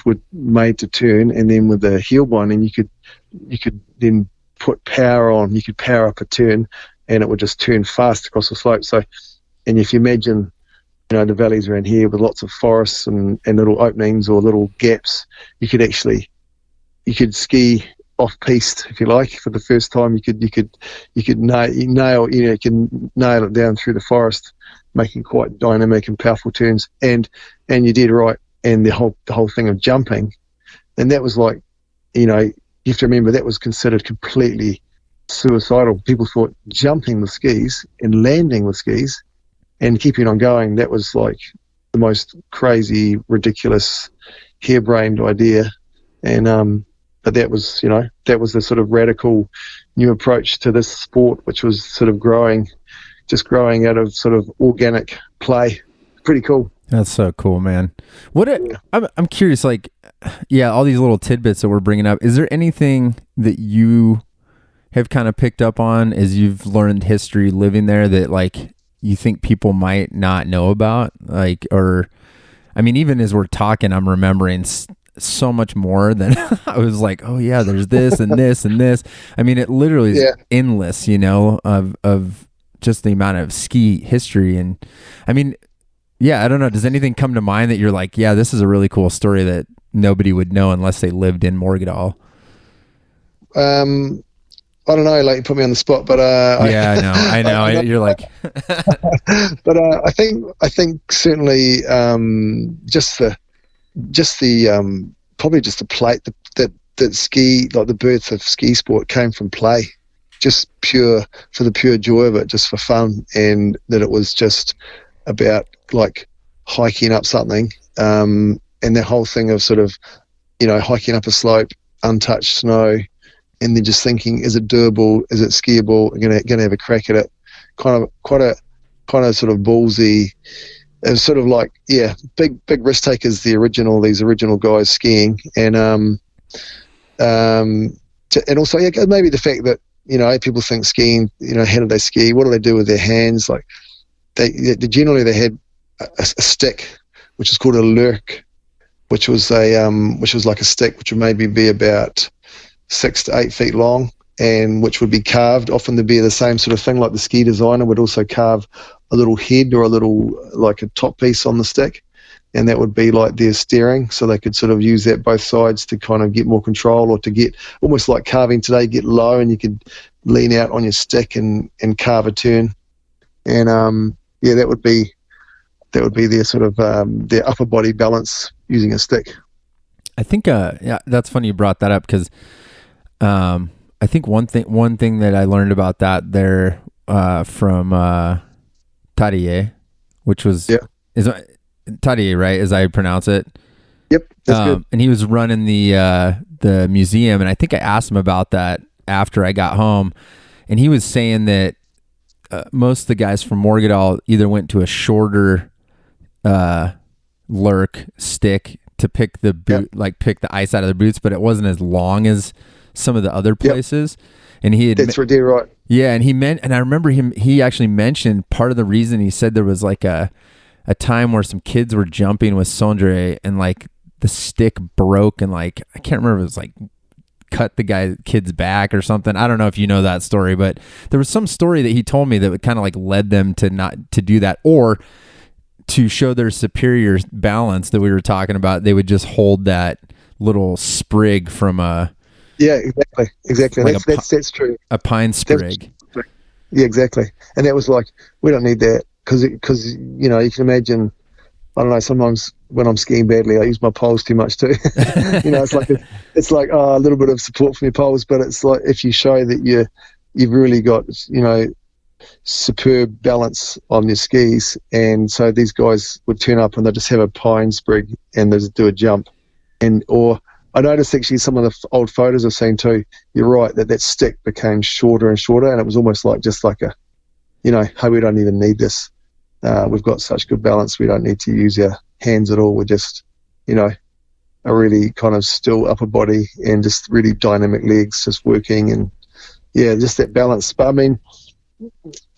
were made to turn, and then with the heel binding, you could then put power on. You could power up a turn, and it would just turn fast across the slope. So, and if you imagine, the valleys around here with lots of forests and little openings or little gaps, you could ski off piste, if you like, for the first time. You could nail it down through the forest, making quite dynamic and powerful turns. And you did right. And the whole thing of jumping, and that was like, you have to remember that was considered completely suicidal. People thought jumping with skis and landing with skis and keeping on going, that was like the most crazy, ridiculous, harebrained idea. And but that was the sort of radical new approach to this sport, which was sort of growing out of sort of organic play. Pretty cool. That's so cool, man. I'm curious, like, all these little tidbits that we're bringing up, is there anything that you have kind of picked up on as you've learned history living there that, like, you think people might not know about? Like, or, I mean, even as we're talking, I'm remembering so much more than I was like, oh yeah, there's this and this and this. I mean, it literally is endless, of just the amount of ski history. And I mean, I don't know. Does anything come to mind that you're like, yeah, this is a really cool story that nobody would know unless they lived in Morgedal? I don't know, like, you put me on the spot, but I know. You're like, but I think certainly probably just the play that ski, like the birth of ski sport, came from play, just for the pure joy of it, just for fun, and that it was just about like hiking up something, and the whole thing of sort of, hiking up a slope, untouched snow, and then just thinking, is it doable? Is it skiable? I'm gonna have a crack at it. Kind of sort of ballsy. It was sort of like, yeah, big risk takers. These original guys skiing, and also, yeah, maybe the fact that, you know, people think skiing, you know, how do they ski? What do they do with their hands? Like they generally they had a stick, which is called a lurk, which was like a stick which would maybe be about 6 to 8 feet long, and which would be carved. Often to be the same sort of thing, like the ski designer would also carve a little head or a little, like a top piece on the stick, and that would be like their steering, so they could sort of use that both sides to kind of get more control, or to get almost like carving today, get low and you could lean out on your stick and carve a turn. And yeah, that would be their sort of their upper body balance using a stick. I think yeah, that's funny you brought that up, because I think one thing that I learned about that there from Tadier, which was is Tadier, right, as I pronounce it? Yep, that's good. And he was running the museum, and I think I asked him about that after I got home, and he was saying that most of the guys from Morgedal either went to a shorter lurk stick to pick the boot, like pick the ice out of their boots, but it wasn't as long as some of the other places. And he had, that's right. Yeah, and I remember he actually mentioned part of the reason. He said there was like a time where some kids were jumping with Sondre, and like the stick broke, and like I can't remember if it was like cut the kid's back or something. I don't know if you know that story, but there was some story that he told me that kind of like led them to not to do that, or to show their superior balance that we were talking about. They would just hold that little sprig from a exactly. Like that's true. A pine sprig. Yeah, exactly. And that was like, we don't need that, because you know, you can imagine, I don't know, sometimes when I'm skiing badly, I use my poles too much too. You know, it's like a little bit of support from your poles, but it's like, if you show that you've really got, you know, superb balance on your skis, and so these guys would turn up and they just have a pine sprig and they just do a jump. Or I noticed actually some of the old photos I've seen too, you're right, that stick became shorter and shorter, and it was almost like just like a, you know, hey, we don't even need this. We've got such good balance, we don't need to use our hands at all. We're just, you know, a really kind of still upper body and just really dynamic legs just working, and yeah, just that balance. But I mean,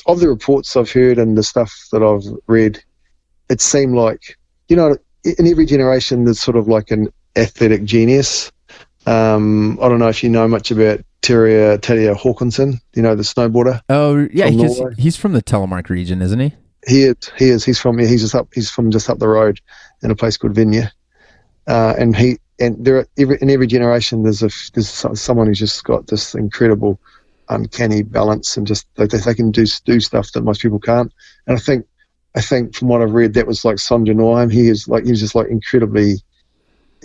of the reports I've heard and the stuff that I've read, it seemed like, you know, in every generation there's sort of like an athletic genius. I don't know if you know much about Tadej Håkansson, you know, the snowboarder. Oh yeah, he's from the Telemark region, isn't he? He is. He's from just up the road in a place called Vinja. And in every generation there's someone who's just got this incredible uncanny balance, and just they can do stuff that most people can't. And I think from what I've read, that was like Sondre Norheim. He was just like incredibly,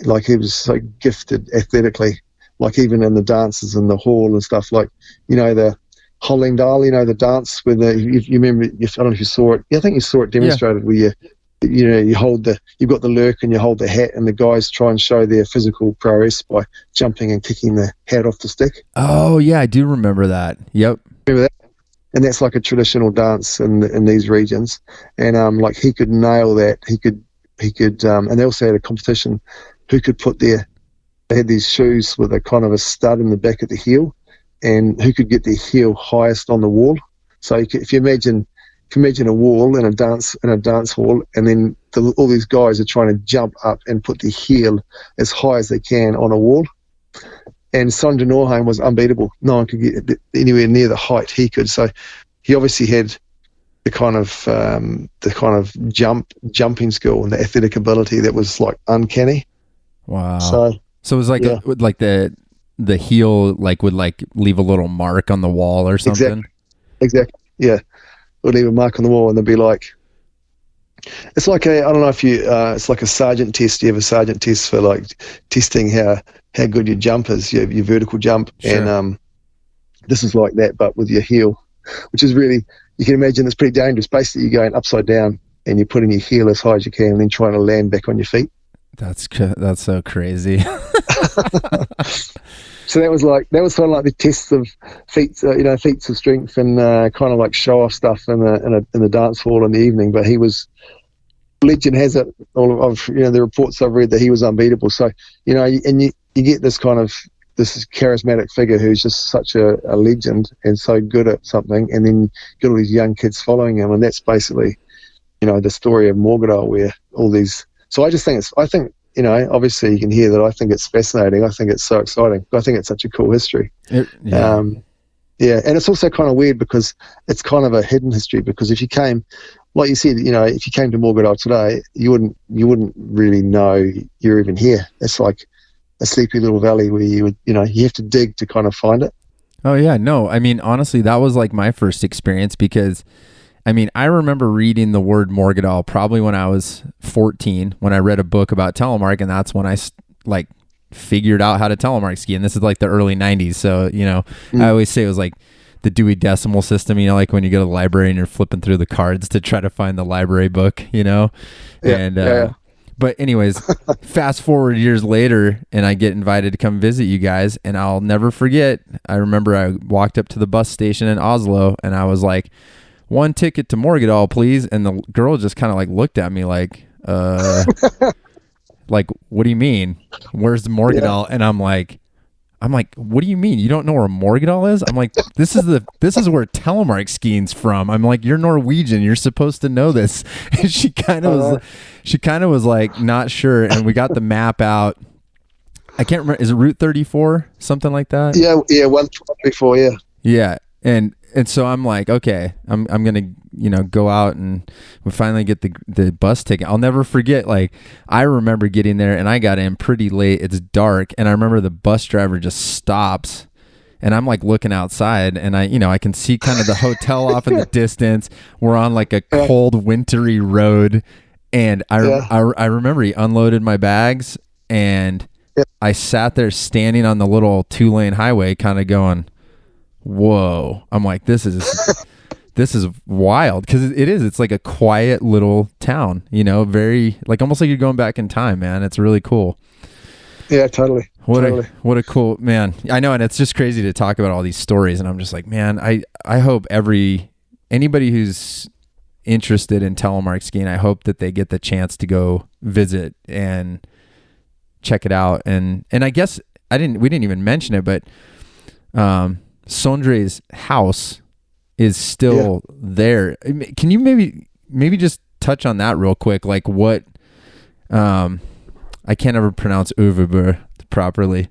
like he was like gifted athletically, like even in the dances in the hall and stuff, like, you know, the Hollingdal, you know, the dance where you remember, I don't know if you saw it. Yeah, I think you saw it demonstrated where you've got the lurk and you hold the hat, and the guys try and show their physical prowess by jumping and kicking the hat off the stick. Oh yeah, I do remember that. Yep. Remember that? And that's like a traditional dance in these regions. And like he could nail that. He could and they also had a competition who could they had these shoes with a kind of a stud in the back of the heel, and who could get their heel highest on the wall. So if you imagine a wall in a dance hall, and then all these guys are trying to jump up and put their heel as high as they can on a wall. And Sondre Norheim was unbeatable. No one could get anywhere near the height he could. So he obviously had the kind of jumping skill and the athletic ability that was like uncanny. Wow. So it was like like the heel like would like leave a little mark on the wall or something. Exactly. Yeah. Would leave a mark on the wall, and they'd be like, it's like I don't know if you, it's like a sergeant test. You have a sergeant test for like testing how good your jump is, your vertical jump. Sure. And this is like that, but with your heel, which is really, you can imagine it's pretty dangerous. Basically, you're going upside down and you're putting your heel as high as you can and then trying to land back on your feet. That's so crazy. So that was kind of like the tests of feats of strength and kind of like show off stuff in the dance hall in the evening. But he was, legend has it, all of the reports I've read, that he was unbeatable. So and you get this kind of this charismatic figure who's just such a legend and so good at something, and then get all these young kids following him, and that's basically the story of Morgedal, where all these. So I think obviously you can hear that I think it's fascinating. I think it's so exciting. I think it's such a cool history. Yeah. Yeah, and it's also kind of weird because it's kind of a hidden history, because if you came, like you said, if you came to Morgedal today, you wouldn't really know you're even here. It's like a sleepy little valley where you have to dig to kind of find it. Oh yeah, no, I mean, honestly, that was like my first experience, because I mean, I remember reading the word Morgedal probably when I was 14, when I read a book about telemark, and that's when I like figured out how to telemark ski. And this is like the early 90s. So, I always say it was like the Dewey Decimal System, like when you go to the library and you're flipping through the cards to try to find the library book, But anyways, fast forward years later, and I get invited to come visit you guys, and I'll never forget. I remember I walked up to the bus station in Oslo, and I was like, 1 ticket to Morgedal, please. And the girl just kind of like looked at me like, like, what do you mean? Where's the Morgedal? Yeah. And I'm like, what do you mean? You don't know where Morgedal is? I'm like, this is where telemark skiing's from. I'm like, you're Norwegian. You're supposed to know this. And she kind of was like, not sure. And we got the map out. I can't remember. Is it Route 34? Something like that? Yeah. 134. Yeah. Yeah. And so I'm like, okay, I'm going to, go out, and we finally get the bus ticket. I'll never forget, like, I remember getting there, and I got in pretty late. It's dark. And I remember the bus driver just stops, and I'm like looking outside, and I can see kind of the hotel off in the distance. We're on like a cold, wintry road. And I remember he unloaded my bags, and I sat there standing on the little 2-lane highway kind of going, whoa. I'm like, this is wild, because it's like a quiet little town, very like almost like you're going back in time, man. It's really cool. Yeah, totally. What a cool, man. I know, and it's just crazy to talk about all these stories, and I'm just like, man, I hope anybody who's interested in telemark skiing, I hope that they get the chance to go visit and check it out. And I guess we didn't even mention it, but Sondre's house is still there. Can you maybe just touch on that real quick? Like what, I can't ever pronounce Uveber properly.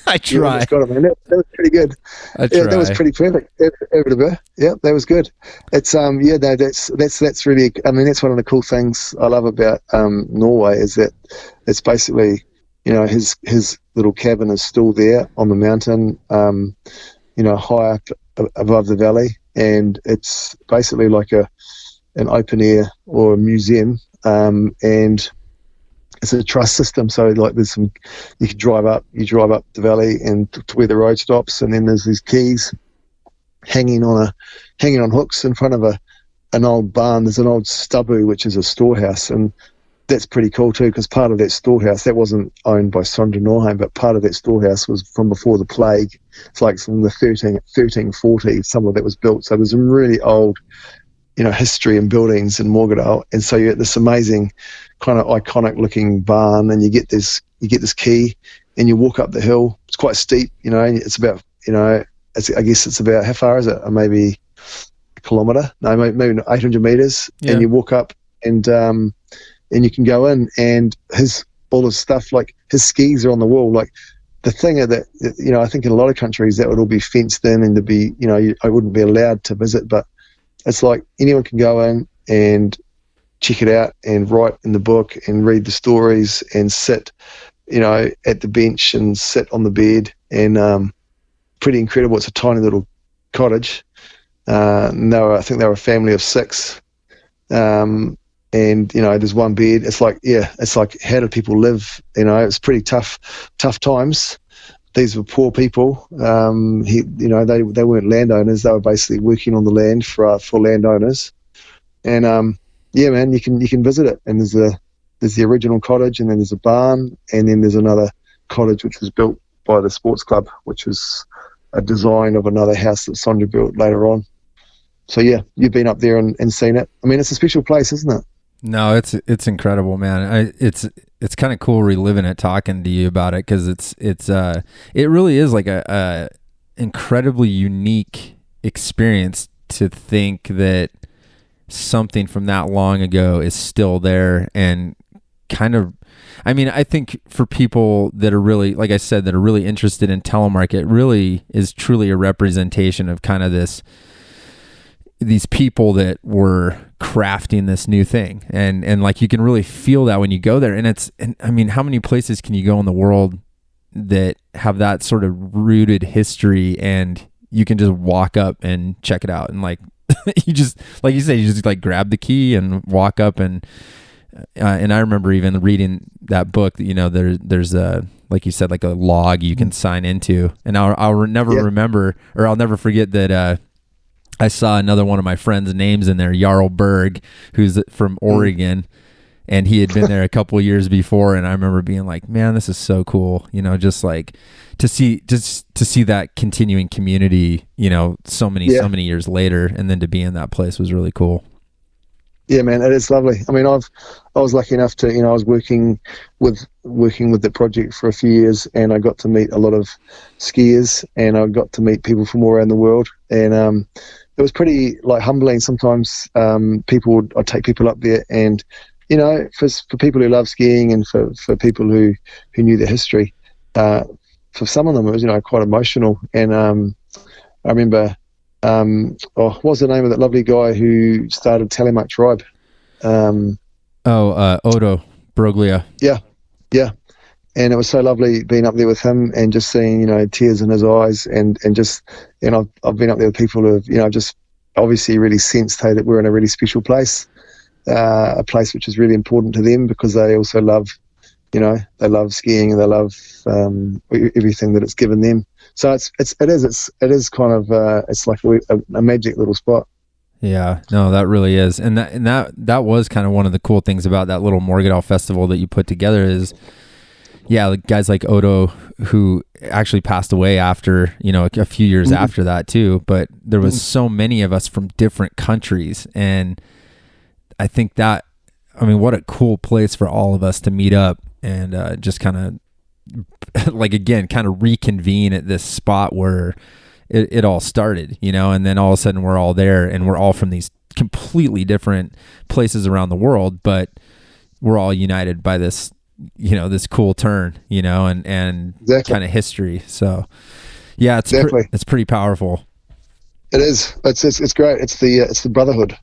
I try. Yeah, that was pretty good. That was pretty perfect. Yeah, that was good. It's that's really, I mean, that's one of the cool things I love about Norway, is that it's basically, his little cabin is still there on the mountain, high up above the valley, and it's basically like an open air or a museum, and it's a truss system. So like there's some, you drive up the valley and to where the road stops, and then there's these keys hanging on hooks in front of an old barn. There's an old stubbu, which is a storehouse, and that's pretty cool too, because part of that storehouse, that wasn't owned by Sondre Norheim, but part of that storehouse was from before the plague. It's like from the 1340, some of that was built. So there's some really old, history and buildings in Morgedal. And so you get this amazing kind of iconic looking barn, and you get this key, and you walk up the hill. It's quite steep, it's about, I guess it's about, how far is it? Maybe a kilometre? No, maybe 800 metres. Yeah. And you walk up, and you can go in, and all his stuff, like his skis are on the wall. Like the thing that, I think in a lot of countries that would all be fenced in, and to be, I wouldn't be allowed to visit, but it's like anyone can go in and check it out and write in the book and read the stories and sit, at the bench and sit on the bed, and pretty incredible. It's a tiny little cottage. I think they were a family of 6. And there's one bed. It's like how do people live? It's pretty tough times. These were poor people. They weren't landowners. They were basically working on the land for landowners. And man, you can visit it. And there's the original cottage, and then there's a barn, and then there's another cottage which was built by the sports club, which was a design of another house that Sondra built later on. So yeah, you've been up there and seen it. I mean, it's a special place, isn't it? No, it's incredible, man. It's kind of cool reliving it, talking to you about it, because it really is like a incredibly unique experience to think that something from that long ago is still there. And kind of, I mean, I think for people that are really, like I said, that are really interested in telemark, it really is truly a representation of kind of these people that were crafting this new thing. And like, you can really feel that when you go there. And I mean, how many places can you go in the world that have that sort of rooted history, and you can just walk up and check it out, and like you just, like you say, you just like grab the key and walk up, and I remember even reading that book that, you know, there's a, like you said, like a log you can sign into, and I'll never remember, or I'll never forget that I saw another one of my friends' names in there, Jarl Berg, who's from Oregon. And he had been there a couple of years before, and I remember being like, "Man, this is so cool!" You know, just like to see that continuing community. You know, so many years later, and then to be in that place was really cool. Yeah, man, it is lovely. I mean, I was lucky enough to, you know, I was working with the project for a few years, and I got to meet a lot of skiers, and I got to meet people from all around the world, and it was pretty like humbling sometimes. I'd take people up there, and you know, for people who love skiing, and for people who knew the history, for some of them it was, you know, quite emotional. And I remember, what was the name of that lovely guy who started Telemark Tribe? Odo Broglia. Yeah. And it was so lovely being up there with him and just seeing, you know, tears in his eyes, and just, you know, I've been up there with people who have, you know, just obviously really sensed, hey, that we're in a really special place. A place which is really important to them, because they also love, you know, they love skiing, and they love everything that it's given them. So it is kind of it's like a magic little spot. Yeah, no, that really is, and that was kind of one of the cool things about that little Morgedal festival that you put together is, yeah, like guys like Odo, who actually passed away after, you know, a few years after that too. But there was so many of us from different countries, and I think that, I mean, what a cool place for all of us to meet up and just kind of like, again, kind of reconvene at this spot where it all started, you know, and then all of a sudden we're all there, and we're all from these completely different places around the world, but we're all united by this, you know, this cool turn, you know, and exactly. kind of history. So yeah, it's it's pretty powerful. It is. It's great. It's the brotherhood.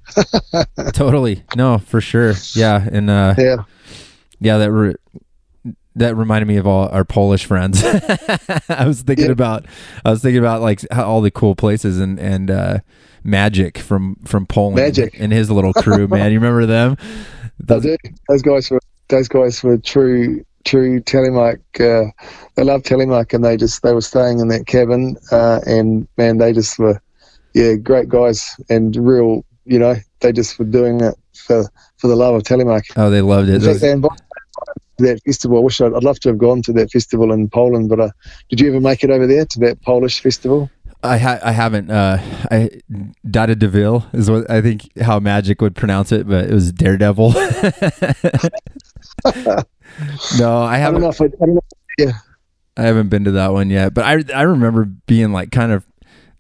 Totally. No, for sure. Yeah. And that reminded me of all our Polish friends. I was thinking about like all the cool places and Magic from Poland and his little crew, man. You remember them? I do. Those guys were true Telemark. They love Telemark, and they were staying in that cabin, and man, they just were, great guys, and real, you know, they just were doing it for the love of Telemark. Oh, they loved it. In fact, they invited that festival. I wish I'd love to have gone to that festival in Poland, but did you ever make it over there to that Polish festival? I haven't. Dada Deville is what I think how Magic would pronounce it, but it was Daredevil. No, I haven't. I haven't been to that one yet, but I remember being like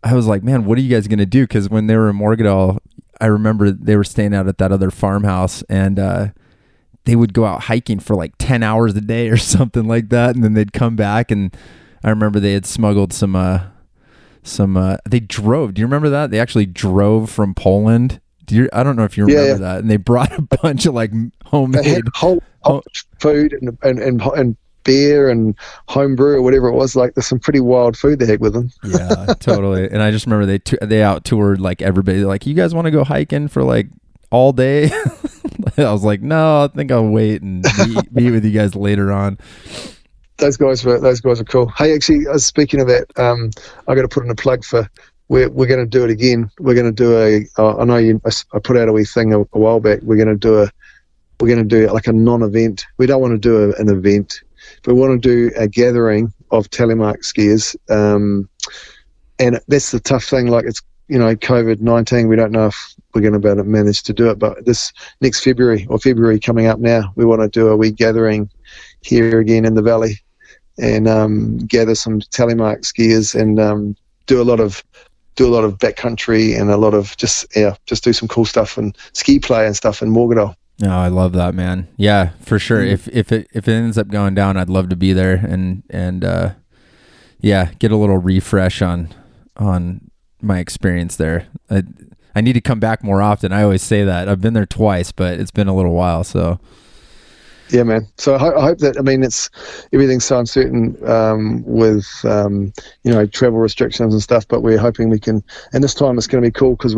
I was like, man, what are you guys gonna do? Because when they were in Morgedal, I remember they were staying out at that other farmhouse, and they would go out hiking for like 10 hours a day or something like that, and then they'd come back, and I remember they had smuggled some they drove. Do you remember that? They actually drove from Poland. I don't know if you remember that. And they brought a bunch of like homemade they had whole food and beer and homebrew or whatever it was. Like, there's some pretty wild food they had with them. Yeah, totally. And I just remember they out toured like everybody. They're like, you guys want to go hiking for like all day? I was like, no, I think I'll wait and meet with you guys later on. Those guys were cool. Hey, actually, speaking of that, I got to put in a plug for. We're going to do it again. We're going to do I know I put out a wee thing a while back. We're going to do like a non-event. We don't want to do an event. We want to do a gathering Telemark skiers, and that's the tough thing. Like, it's, COVID-19. We don't know if we're going to manage to do it, but this next February coming up now, we want to do a wee gathering here again in the valley, and gather some Telemark skiers, and do a lot of backcountry, and a lot of just do some cool stuff and ski play and stuff in Morgedal. Oh, I love that, man. Yeah, for sure. If it ends up going down, I'd love to be there and get a little refresh on my experience there. I need to come back more often. I always say that. I've been there twice, but it's been a little while. So yeah, man. So I hope that, it's everything's so uncertain with travel restrictions and stuff, but we're hoping we can. And this time it's going to be cool because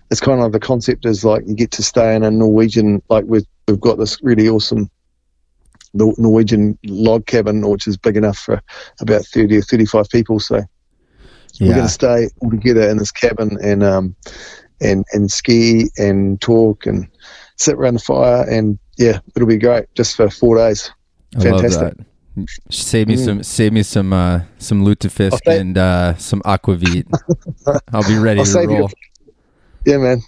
it's kind of, the concept is like you get to stay in a Norwegian, like we've got this really awesome Norwegian log cabin, which is big enough for about 30 or 35 people. So we're going to stay all together in this cabin and ski and talk and sit around the fire, and it'll be great just for 4 days. Fantastic. I love that. Save me some lutefisk and some aquavit. I'll be ready to roll. Yeah, man.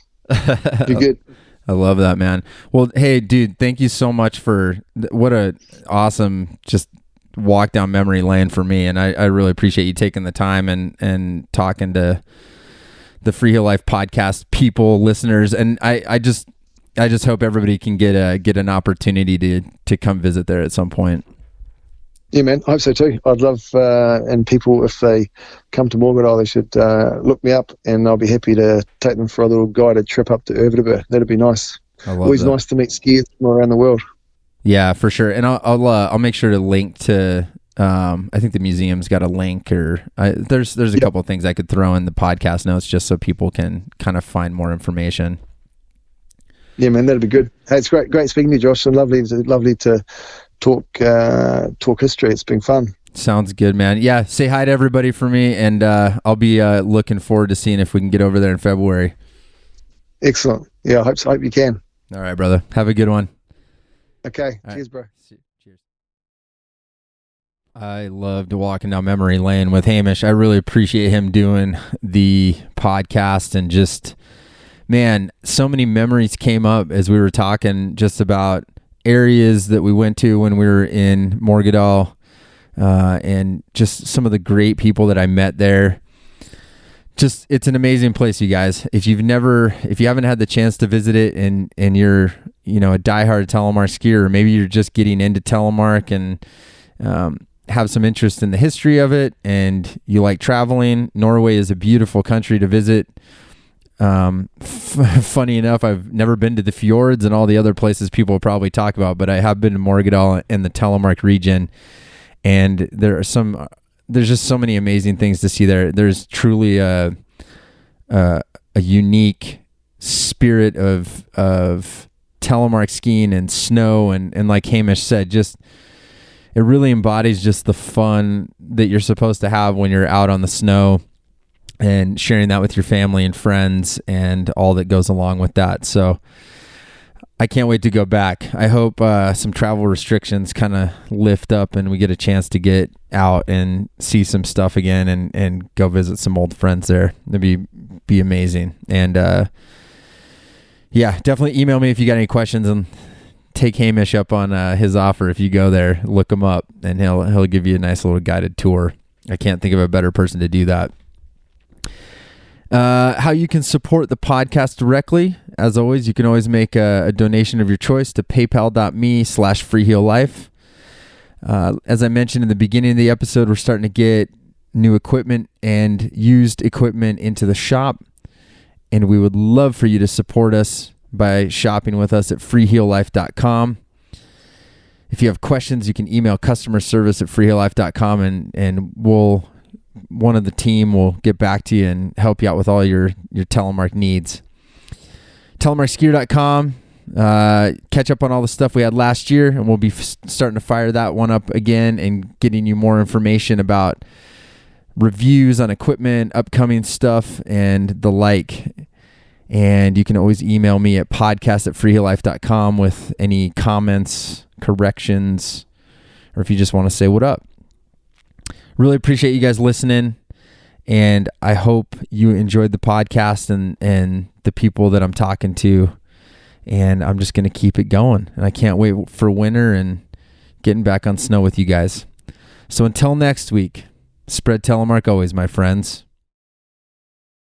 You're good. I love that, man. Well, hey, dude, thank you so much for what a awesome just walk down memory lane for me, and I really appreciate you taking the time and talking to the Freeheel Life podcast people, listeners, and I just hope everybody can get an opportunity to come visit there at some point. Yeah, man, I hope so too. I'd love, and people, if they come to Morgedal, they should look me up, and I'll be happy to take them for a little guided trip up to Urvadabur. That'd be nice. Always nice to meet skiers from around the world. Yeah, for sure. And I'll make sure to link to. I think the museum's got a link, or there's a couple of things I could throw in the podcast notes just so people can kind of find more information. Yeah, man, that'd be good. Hey, it's great speaking to you, Josh, and lovely to talk history. It's been fun. Sounds good, man. Yeah, say hi to everybody for me, and I'll be looking forward to seeing if we can get over there in February. Excellent. Yeah, I hope you can. All right, brother. Have a good one. Okay. Cheers, bro. Cheers. I loved walking down memory lane with Hamish. I really appreciate him doing the podcast, and just, man, so many memories came up as we were talking just about areas that we went to when we were in Morgedal, and just some of the great people that I met there. Just, it's an amazing place, you guys. If you haven't had the chance to visit it, and you're, a diehard Telemark skier, or maybe you're just getting into Telemark and have some interest in the history of it, and you like traveling, Norway is a beautiful country to visit. Funny enough, I've never been to the fjords and all the other places people probably talk about, but I have been to Morgedal in the Telemark region, and there's just so many amazing things to see there. There's truly a unique spirit of Telemark skiing and snow, and like Hamish said, just it really embodies just the fun that you're supposed to have when you're out on the snow, and sharing that with your family and friends and all that goes along with that. So I can't wait to go back. I hope some travel restrictions kind of lift up and we get a chance to get out and see some stuff again, and go visit some old friends there. That'd be amazing. And definitely email me if you got any questions, and take Hamish up on his offer. If you go there, look him up, and he'll give you a nice little guided tour. I can't think of a better person to do that. How you can support the podcast directly. As always, you can always make a donation of your choice to paypal.me/freeheellife. As I mentioned in the beginning of the episode, we're starting to get new equipment and used equipment into the shop, and we would love for you to support us by shopping with us at freeheellife.com. If you have questions, you can email customer service at freeheellife.com, and one of the team will get back to you and help you out with all your Telemark needs. Telemarkskier.com. Catch up on all the stuff we had last year, and we'll be starting to fire that one up again and getting you more information about reviews on equipment, upcoming stuff, and the like. And you can always email me at podcast@freeheellife.com with any comments, corrections, or if you just want to say what up. really appreciate you guys listening. And I hope you enjoyed the podcast and the people that I'm talking to. And I'm just going to keep it going. And I can't wait for winter and getting back on snow with you guys. So until next week, spread Telemark always, my friends.